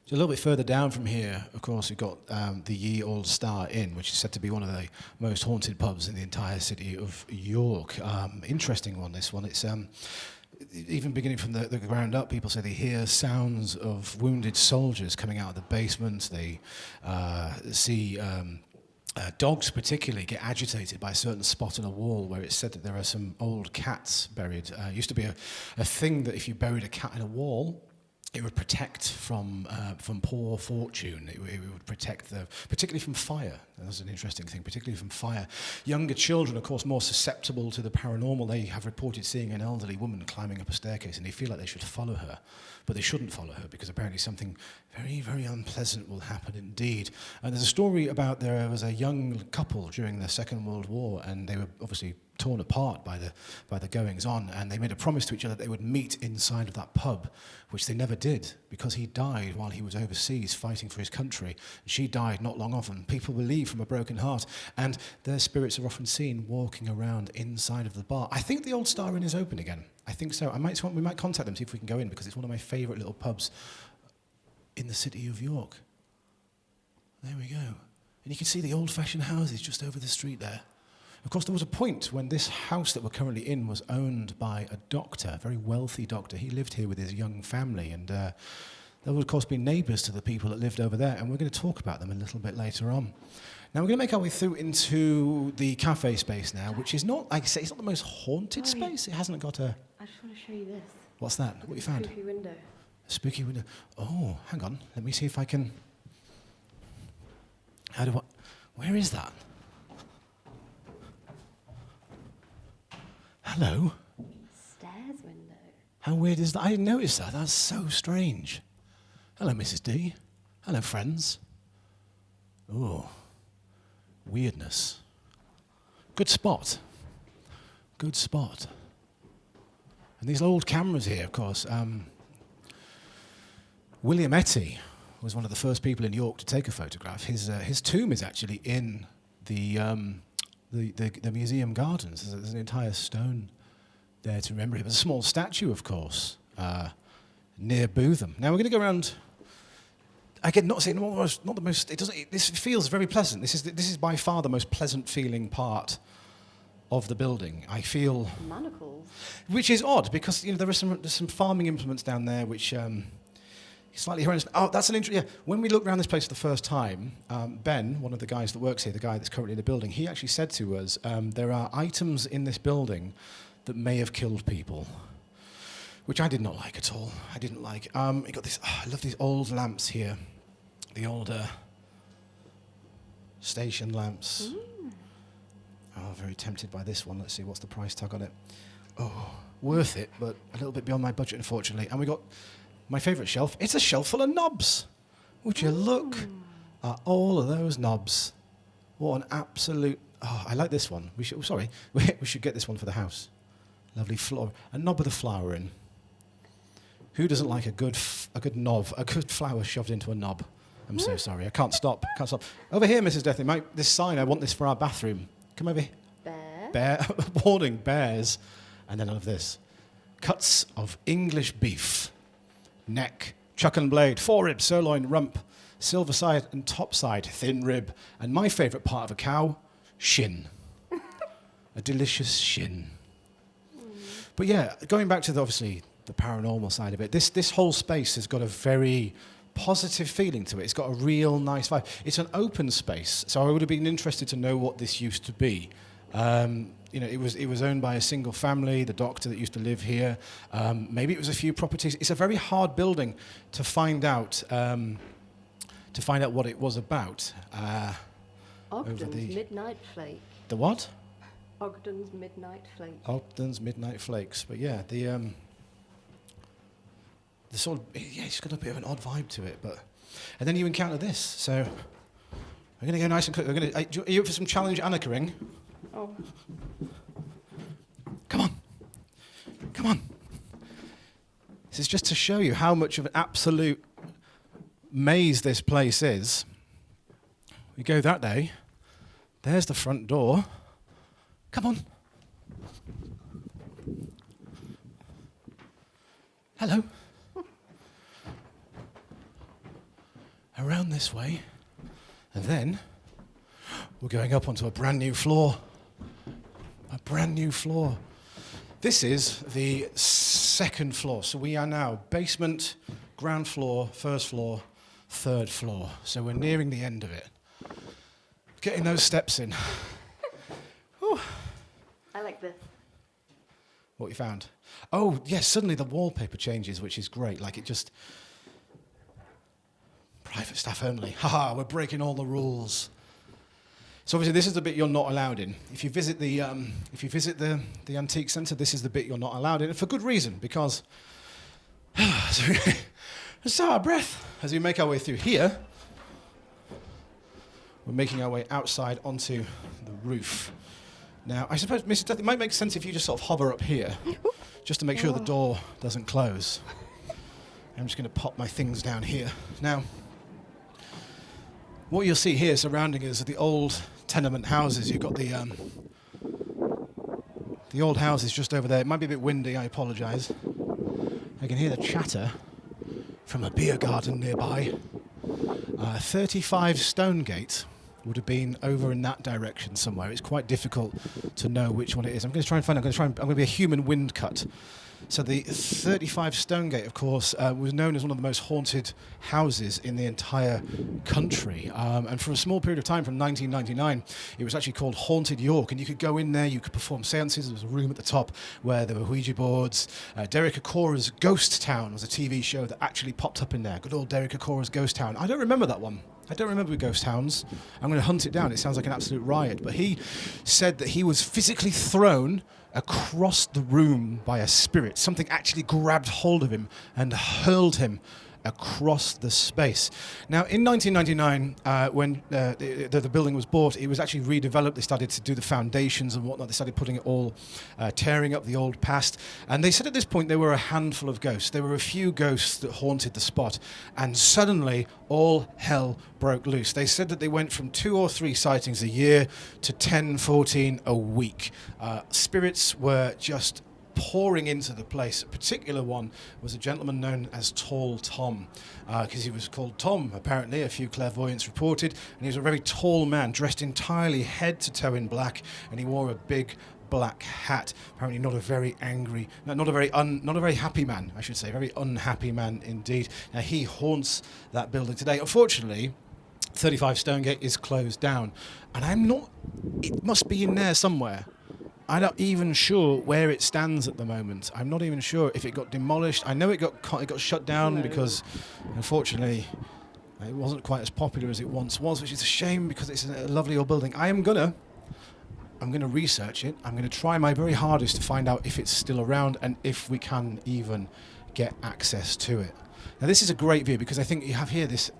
So a little bit further down from here, of course, we've got the Olde Starre Inn, which is said to be one of the most haunted pubs in the entire city of York. Interesting one, this one. It's even beginning from the ground up, people say they hear sounds of wounded soldiers coming out of the basement. They see dogs particularly get agitated by a certain spot on a wall where it's said that there are some old cats buried. It used to be a thing that if you buried a cat in a wall, it would protect from poor fortune. It would protect particularly from fire. That's an interesting thing, particularly from fire. Younger children, of course, more susceptible to the paranormal. They have reported seeing an elderly woman climbing up a staircase, and they feel like they should follow her, but they shouldn't follow her because apparently something very, very unpleasant will happen indeed. And there's a story about there was a young couple during the Second World War, and they were obviously torn apart by the goings on, and they made a promise to each other that they would meet inside of that pub, which they never did because he died while he was overseas fighting for his country, and she died not long off, and people believe from a broken heart, and their spirits are often seen walking around inside of the bar. I think the Olde Starre Inne is open again. I think so. We might contact them, see if we can go in, because it's one of my favourite little pubs in the city of York. There we go. And you can see the old-fashioned houses just over the street there. Of course, there was a point when this house that we're currently in was owned by a doctor, a very wealthy doctor. He lived here with his young family, and there would, of course, be neighbours to the people that lived over there, and we're going to talk about them a little bit later on. Now, we're going to make our way through into the cafe space now, which is not, like I say, it's not the most haunted space. It hasn't got a... I just want to show you this. What's that? What you found? Spooky window. A spooky window. Oh, hang on. Let me see if I can... Where is that? Hello? Stairs window. How weird is that? I didn't notice that. That's so strange. Hello, Mrs. D. Hello, friends. Oh, weirdness. Good spot. Good spot. And these old cameras here, of course. William Etty was one of the first people in York to take a photograph. His tomb is actually in the museum gardens. There's an entire stone there to remember him. There's a small statue, of course, near Bootham. Now we're going to go around. Again, not the most. This feels very pleasant. This is by far the most pleasant feeling part of the building. I feel Manacles. Which is odd because there's some farming implements down there which. Slightly horrendous. Oh, that's an interesting... Yeah, when we looked around this place for the first time, Ben, one of the guys that works here, the guy that's currently in the building, he actually said to us, there are items in this building that may have killed people, which I did not like at all. I didn't like. You got this... I love these old lamps here. The older station lamps. Mm. Oh, very tempted by this one. Let's see, what's the price tag on it? Oh, worth it, but a little bit beyond my budget, unfortunately. And we got... my favourite shelf, it's a shelf full of knobs. Would you look at all of those knobs? What an absolute... Oh, I like this one. We should get this one for the house. Lovely flower. A knob with a flower in. Who doesn't like a good knob, a good flower shoved into a knob? I'm so sorry. I can't stop. Over here, Mrs. Deathley. This sign, I want this for our bathroom. Come over here. Bear. Warning, bears. And then I love this. Cuts of English beef. Neck, chuck and blade, forerib, sirloin, rump, silver side and top side, thin rib, and my favourite part of a cow, shin. A delicious shin. But yeah, going back to obviously the paranormal side of it, this whole space has got a very positive feeling to it. It's got a real nice vibe. It's an open space, so I would have been interested to know what this used to be. It was owned by a single family, the doctor that used to live here. Maybe it was a few properties. It's a very hard building to find out what it was about. Ogden's Midnight Flake. The what? Ogden's Midnight Flake. Ogden's Midnight Flakes. But yeah, the sort of, it's got a bit of an odd vibe to it. And then you encounter this. So we're going to go nice and quick. Are you up for some challenge anchoring? Oh. Come on. This is just to show you how much of an absolute maze this place is. We go that way. There's the front door. Come on. Hello. Around this way. And then we're going up onto a brand new floor. A brand new floor. This is the second floor. So we are now basement, ground floor, first floor, third floor. So we're nearing the end of it. Getting those steps in. I like this. What you found? Oh, yes, suddenly the wallpaper changes, which is great. Like it just... Private staff only. Haha, we're breaking all the rules. So obviously this is the bit you're not allowed in. If you visit the antique centre, this is the bit you're not allowed in, and for good reason, because... so our breath as we make our way through here. We're making our way outside onto the roof. Now, I suppose, Mrs. Death, it might make sense if you just sort of hover up here, just to make sure the door doesn't close. I'm just going to pop my things down here. Now, what you'll see here surrounding us are the old tenement houses. You've got the old houses just over there. It might be a bit windy, I apologise. I can hear the chatter from a beer garden nearby. 35 Stonegate would have been over in that direction somewhere. It's quite difficult to know which one it is. I'm going to try and find. I'm going to be a human wind cut. So the 35 Stonegate, of course, was known as one of the most haunted houses in the entire country. And for a small period of time, from 1999, it was actually called Haunted York. And you could go in there, you could perform seances. There was a room at the top where there were Ouija boards. Derek Acorah's Ghost Town was a TV show that actually popped up in there. Good old Derek Acorah's Ghost Town. I don't remember that one. I don't remember ghost towns. I'm going to hunt it down. It sounds like an absolute riot. But he said that he was physically thrown across the room by a spirit. Something actually grabbed hold of him and hurled him across the space. Now, in 1999, when the building was bought, it was actually redeveloped. They started to do the foundations and whatnot. They started putting it all, tearing up the old past. And they said at this point there were a handful of ghosts. There were a few ghosts that haunted the spot. And suddenly, all hell broke loose. They said that they went from 2 or 3 sightings a year to 10, 14 a week. Spirits were just pouring into the place. A particular one was a gentleman known as Tall Tom, because he was called Tom, apparently, a few clairvoyants reported, and he was a very tall man, dressed entirely head to toe in black, and he wore a big black hat. Apparently not a very angry, not a very happy man, I should say, very unhappy man indeed. Now he haunts that building today. Unfortunately, 35 Stonegate is closed down, and it must be in there somewhere. I'm not even sure where it stands at the moment. I'm not even sure if it got demolished. I know it got shut down because, unfortunately, it wasn't quite as popular as it once was, which is a shame because it's a lovely old building. I'm gonna research it. I'm gonna try my very hardest to find out if it's still around and if we can even get access to it. Now, this is a great view because I think you have here this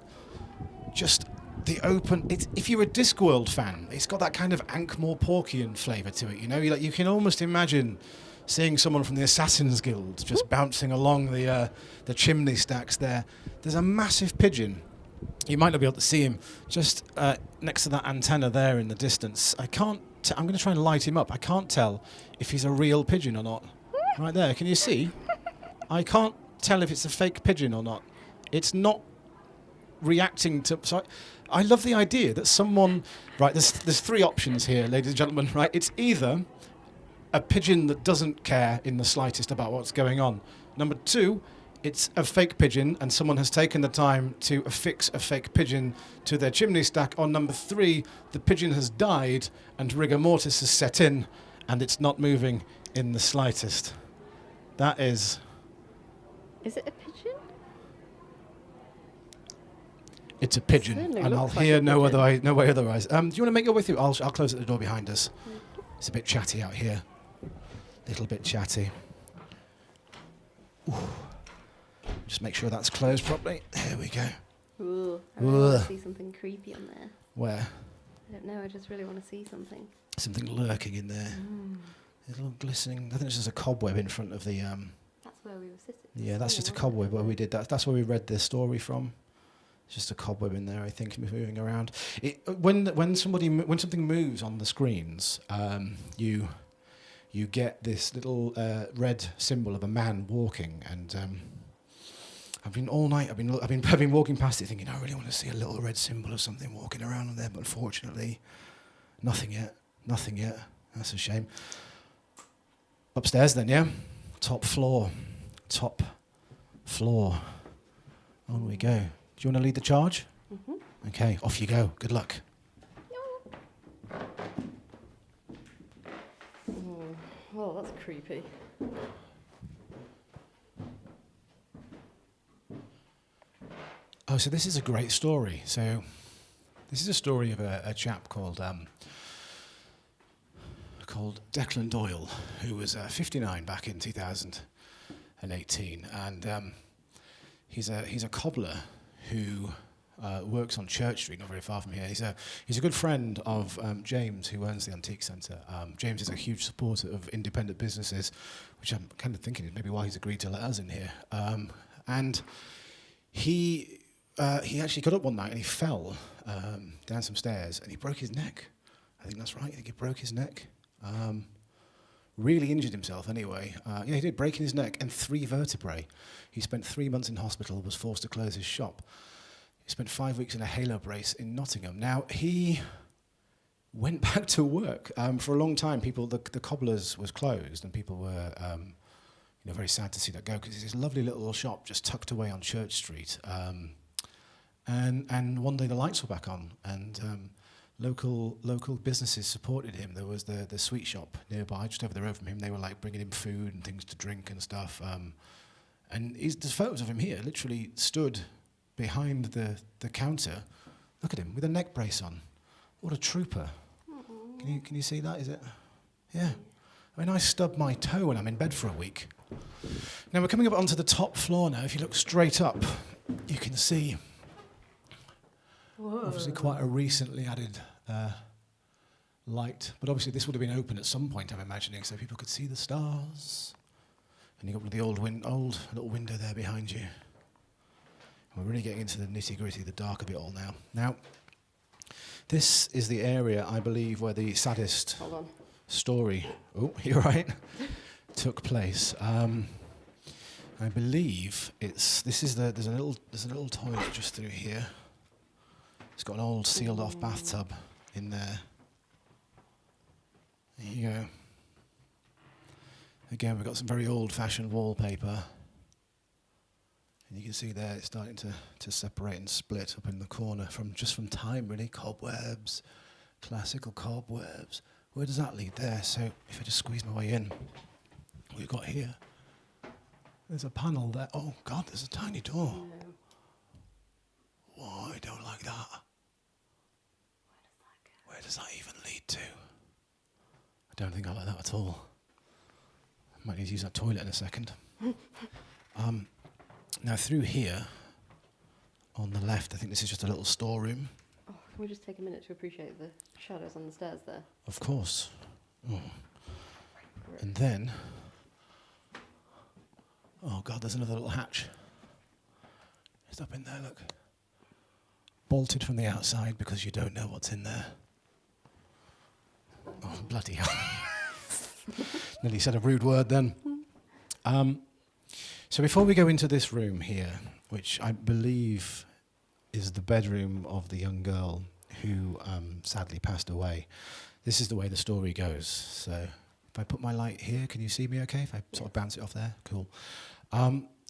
just the open. If you're a Discworld fan, it's got that kind of Ankh-Morporkian flavour to it. You know, you can almost imagine seeing someone from the Assassin's Guild just bouncing along the chimney stacks there. There's a massive pigeon. You might not be able to see him just next to that antenna there in the distance. I'm going to try and light him up. I can't tell if he's a real pigeon or not. Right there, can you see? I can't tell if it's a fake pigeon or not. It's not reacting to... So I love the idea that someone... Right, there's 3 options here, ladies and gentlemen. Right, it's either a pigeon that doesn't care in the slightest about what's going on. Number 2, it's a fake pigeon and someone has taken the time to affix a fake pigeon to their chimney stack. Or number 3, the pigeon has died and rigor mortis has set in and it's not moving in the slightest. That is... Is it a pigeon? It's a pigeon, and I'll hear no way otherwise. Do you want to make your way through? I'll close the door behind us. It's a bit chatty out here. Little bit chatty. Ooh. Just make sure that's closed properly. There we go. Ooh, I really want to see something creepy on there. Where? I don't know, I just really want to see something. Something lurking in there. A little glistening. I think it's just a cobweb in front of the... That's where we were sitting. Yeah, that's just a cobweb where we did that. That's where we read the story from. It's just a cobweb in there, I think, moving around. When something moves on the screens, you get this little red symbol of a man walking, and I've been all night. I've been walking past it, thinking I really want to see a little red symbol of something walking around on there, but unfortunately, nothing yet. That's a shame. Upstairs, then, yeah. Top floor. On we go. Do you want to lead the charge? Mm-hmm. Okay, off you go. Good luck. Oh, Oh, that's creepy. Oh, so this is a great story. So this is a story of a chap called Declan Doyle, who was 59 back in 2018, and he's a cobbler who works on Church Street, not very far from here. He's a good friend of James, who owns the Antique Centre. James is a huge supporter of independent businesses, which I'm kind of thinking is maybe why he's agreed to let us in here. And he actually got up one night and he fell down some stairs and he broke his neck. I think that's right. I think he broke his neck. Really injured himself anyway. Yeah, he did, breaking his neck and 3 vertebrae. He spent 3 months in hospital, was forced to close his shop. He spent 5 weeks in a halo brace in Nottingham. Now, he went back to work. For a long time, the cobblers was closed and people were very sad to see that go, because it's this lovely little shop just tucked away on Church Street. And one day the lights were back on, and local businesses supported him. There was the sweet shop nearby, just over the road from him. They were like bringing him food and things to drink and stuff. And there's photos of him here, literally stood behind the counter. Look at him with a neck brace on. What a trooper! Can you see that? Is it? Yeah. I mean, I stubbed my toe when I'm in bed for a week. Now we're coming up onto the top floor now. If you look straight up, you can see. Whoa. Obviously quite a recently added light, but obviously this would have been open at some point, I'm imagining, so people could see the stars. And you've got the old little window there behind you. And we're really getting into the nitty-gritty, the dark of it all now. Now, this is the area, I believe, where the saddest story, you're right, took place. I believe there's a little toilet just through here. It's got an old sealed off bathtub in there. There you go. Again, we've got some very old fashioned wallpaper. And you can see there it's starting to separate and split up in the corner from time really. Cobwebs, classical cobwebs. Where does that lead? There. So if I just squeeze my way in, what we've got here, there's a panel there. Oh God, there's a tiny door. No. Whoa, I don't like that. Where does that even lead to? I don't think I like that at all. I might need to use that toilet in a second. Now through here, on the left, I think this is just a little storeroom. Oh, can we just take a minute to appreciate the shadows on the stairs there? Of course. Oh. And then, oh God, there's another little hatch. It's up in there, look. Bolted from the outside because you don't know what's in there. Oh, bloody hell. Nearly said a rude word then. So before we go into this room here, which I believe is the bedroom of the young girl who sadly passed away, this is the way the story goes. So if I put my light here, can you see me okay? If I sort of bounce it off there? Cool.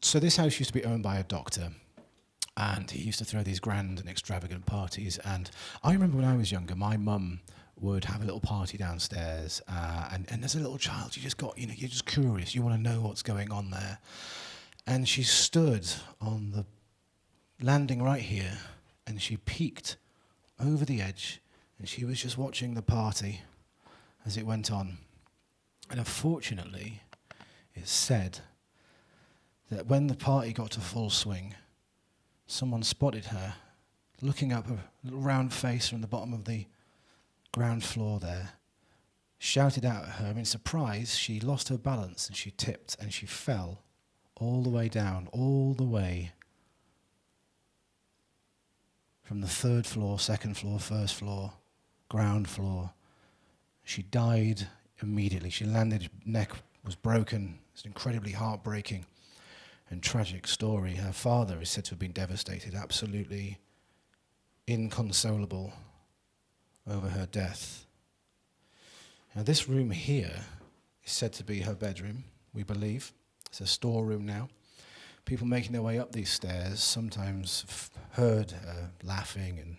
So this house used to be owned by a doctor, and he used to throw these grand and extravagant parties. And I remember when I was younger, my mum would have a little party downstairs, and as a little child, you're just curious. You want to know what's going on there. And she stood on the landing right here, and she peeked over the edge, and she was just watching the party as it went on. And unfortunately, it's said that when the party got to full swing, someone spotted her looking up, a little round face from the bottom of the ground floor there, shouted out at her. In surprise, she lost her balance and she tipped and she fell all the way down, all the way from the 3rd floor, 2nd floor, 1st floor, ground floor. She died immediately. She landed, neck was broken. It's an incredibly heartbreaking and tragic story. Her father is said to have been devastated, absolutely inconsolable over her death. Now this room here is said to be her bedroom, we believe. It's a storeroom now. People making their way up these stairs sometimes heard laughing and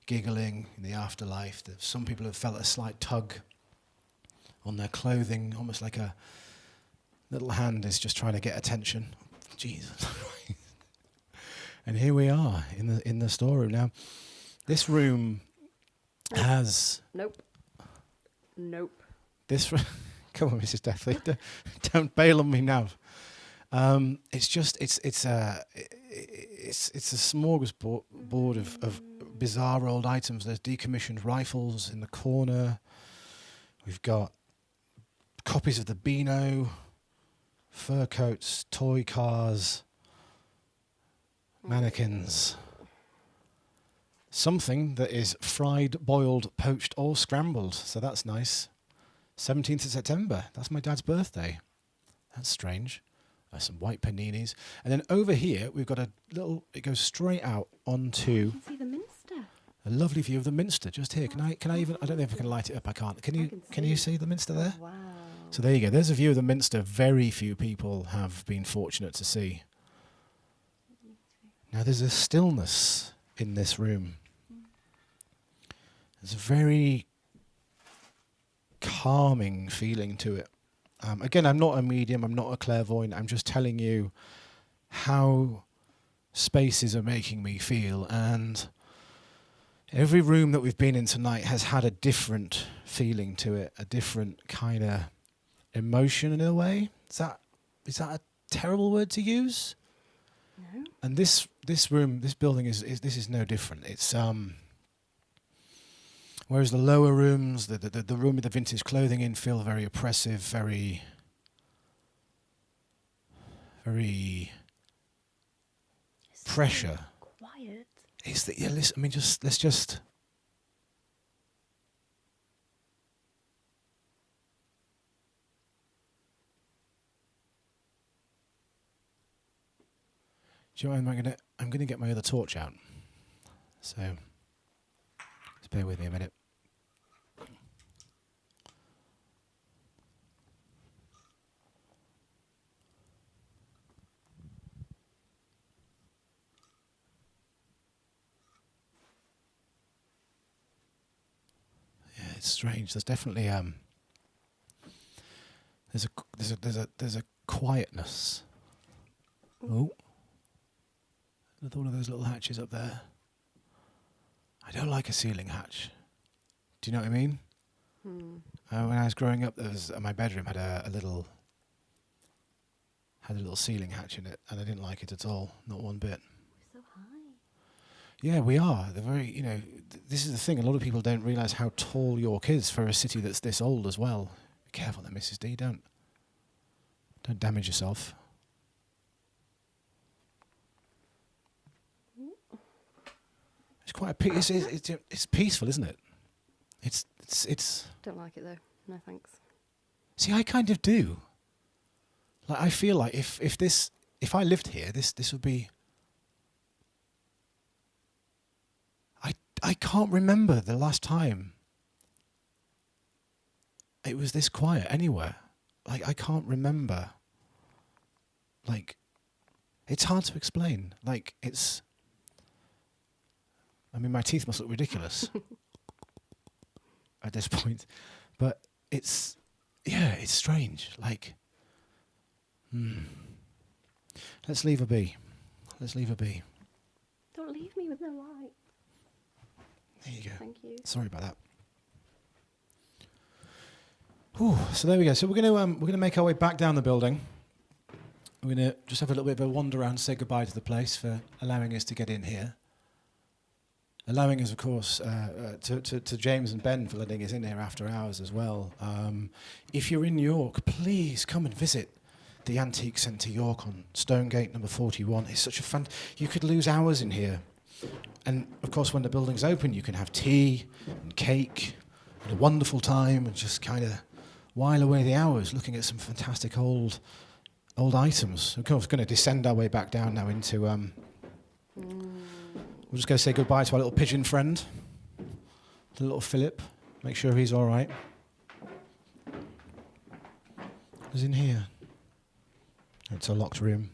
giggling in the afterlife. Some people have felt a slight tug on their clothing, almost like a little hand is just trying to get attention. Jesus. And here we are in the storeroom. Now, this room has... Nope. This come on, Mrs. Deathley, don't bail on me now. It's a smorgasbord of bizarre old items. There's decommissioned rifles in the corner. We've got copies of the Beano, fur coats, toy cars, mannequins. Something that is fried, boiled, poached, or scrambled. So that's nice. 17th of September. That's my dad's birthday. That's strange. Some white paninis. And then over here, we've got a little... It goes straight out onto... You can see the Minster. A lovely view of the Minster just here. Can I even... I don't know if I can light it up. I can't. Can you see the Minster there? Wow. So there you go. There's a view of the Minster very few people have been fortunate to see. Now there's a stillness in this room. There's a very calming feeling to it. Again, I'm not a medium, I'm not a clairvoyant, I'm just telling you how spaces are making me feel, and every room that we've been in tonight has had a different feeling to it, a different kind of emotion in a way. Is that a terrible word to use? No. And this room, this building is no different. It's whereas the lower rooms, the room with the vintage clothing in, feel very oppressive, very pressure. Quiet. Listen, I mean, let's just. Do you know what I'm gonna get my other torch out. So just bear with me a minute. Yeah, it's strange. There's definitely there's a quietness. Oh. With all of those little hatches up there. I don't like a ceiling hatch. Do you know what I mean? When I was growing up, my bedroom had a little ceiling hatch in it, and I didn't like it at all, not one bit. We're so high. Yeah, we are. They're very, this is the thing. A lot of people don't realise how tall York is for a city that's this old as well. Be careful there, Mrs. D. Don't damage yourself. It's quite it's peaceful, isn't it? It's. Don't like it though. No thanks. See, I kind of do. Like, I feel like if I lived here, this would be. I can't remember the last time it was this quiet anywhere. Like, I can't remember. Like, it's hard to explain. Like, it's. I mean, my teeth must look ridiculous at this point, but it's strange. Like, let's leave her be. Let's leave her be. Don't leave me with no light. There you go. Thank you. Sorry about that. Whew, so there we go. So we're gonna make our way back down the building. We're gonna just have a little bit of a wander around, say goodbye to the place for allowing us to get in here. Allowing us, of course, to James and Ben for letting us in here after hours as well. If you're in York, please come and visit the Antique Centre York on Stonegate, number 41. It's such a fun... You could lose hours in here. And, of course, when the building's open, you can have tea and cake and a wonderful time and just kind of while away the hours looking at some fantastic old items. Of course, we're going to descend our way back down now into... We'll just go say goodbye to our little pigeon friend, the little Philip. Make sure he's all right. Who's in here? It's a locked room.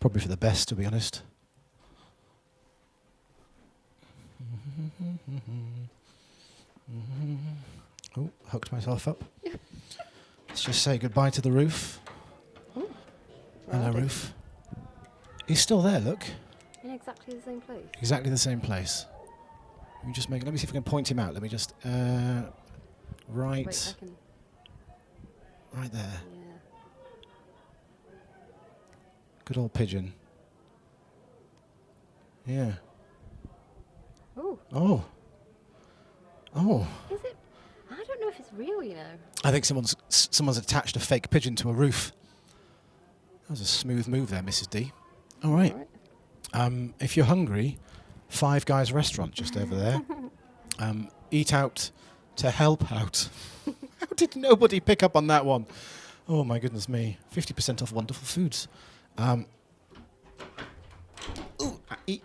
Probably for the best, to be honest. Oh, hooked myself up. Let's just say goodbye to the roof. Ooh, Hello, rowdy. roof. He's still there, look. In exactly the same place. Exactly the same place. Let me see if I can point him out. Let me just, right, Wait, I can. right there. Yeah. Good old pigeon. Yeah. Ooh. Oh. Oh. Is it? I don't know if it's real, you know. I think someone's attached a fake pigeon to a roof. That was a smooth move there, Mrs. D. All right. All right. If you're hungry, Five Guys restaurant just over there. Eat out to help out. How did nobody pick up on that one? Oh my goodness me. 50% off wonderful foods. Let me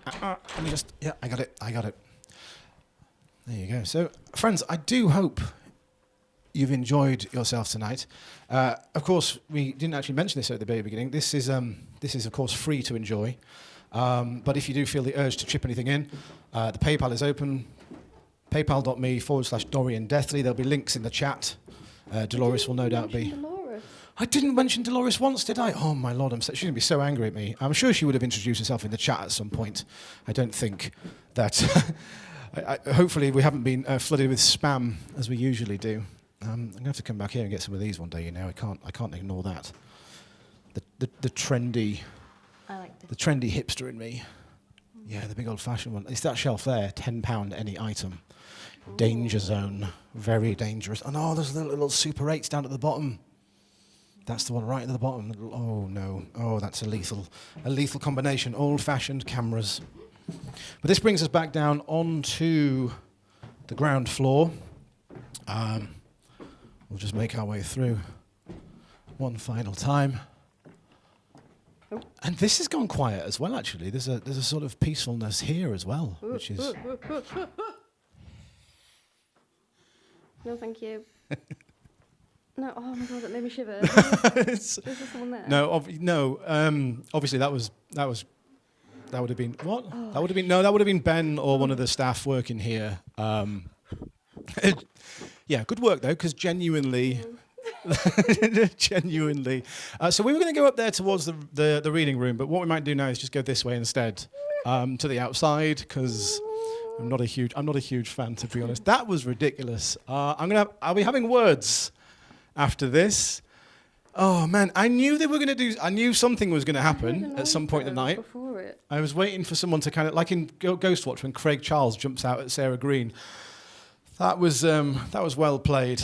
just, yeah, I got it. There you go. So, friends, I do hope you've enjoyed yourself tonight. Of course, we didn't actually mention this at the very beginning. This is of course, free to enjoy. But if you do feel the urge to chip anything in, the PayPal is open. PayPal.me/Dorian Deathly. There'll be links in the chat. Dolores will no doubt be. Dolores. I didn't mention Dolores once, did I? Oh my lord, she's going to be so angry at me. I'm sure she would have introduced herself in the chat at some point. I don't think that. Hopefully, we haven't been flooded with spam as we usually do. I'm going to have to come back here and get some of these one day. You know, I can't ignore that. The trendy. I like this. The trendy hipster in me. Yeah, the big old-fashioned one. It's that shelf there, £10 any item. Danger zone, very dangerous. And there's little Super 8s down at the bottom. That's the one right at the bottom. Oh no, that's a lethal combination. Old-fashioned cameras. But this brings us back down onto the ground floor. We'll just make our way through one final time. Oh. And this has gone quiet as well, actually. There's a sort of peacefulness here as well, which is... No, thank you. No, oh my god, that made me shiver. Is there someone there? No, obviously that would have been what? Oh. That would have been Ben or one of the staff working here. Yeah, good work though, because genuinely. Genuinely. So we were going to go up there towards the reading room, but what we might do now is just go this way instead, to the outside, because I'm not a huge fan, to be honest. That was ridiculous. I'll be having words after this. Oh man, I knew something was going to happen at some point in the night. Before it. I was waiting for someone to kind of, like in Ghostwatch when Craig Charles jumps out at Sarah Green. That was well played.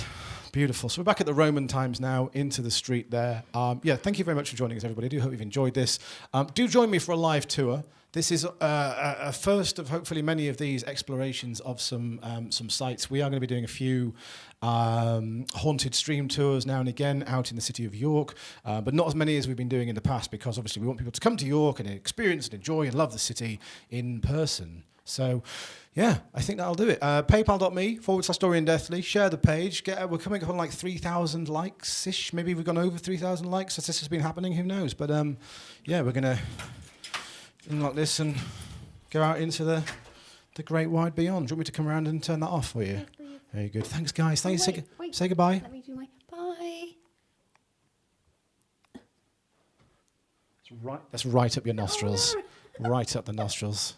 Beautiful. So we're back at the Roman times now, into the street there. Thank you very much for joining us, everybody. I do hope you've enjoyed this. Do join me for a live tour. This is a first of hopefully many of these explorations of some sites. We are going to be doing a few haunted stream tours now and again out in the city of York, but not as many as we've been doing in the past, because obviously we want people to come to York and experience and enjoy and love the city in person. So, yeah, I think that'll do it. PayPal.me/Dorian Deathly. Share the page. We're coming up on like 3,000 likes-ish. Maybe we've gone over 3,000 likes as this has been happening. Who knows? But, we're going to unlock this and go out into the great wide beyond. Do you want me to come around and turn that off for you? Yes, please. Very good. Thanks, guys. Thanks. Wait. Say goodbye. Let me do my bye. That's right up your nostrils. Right up the nostrils.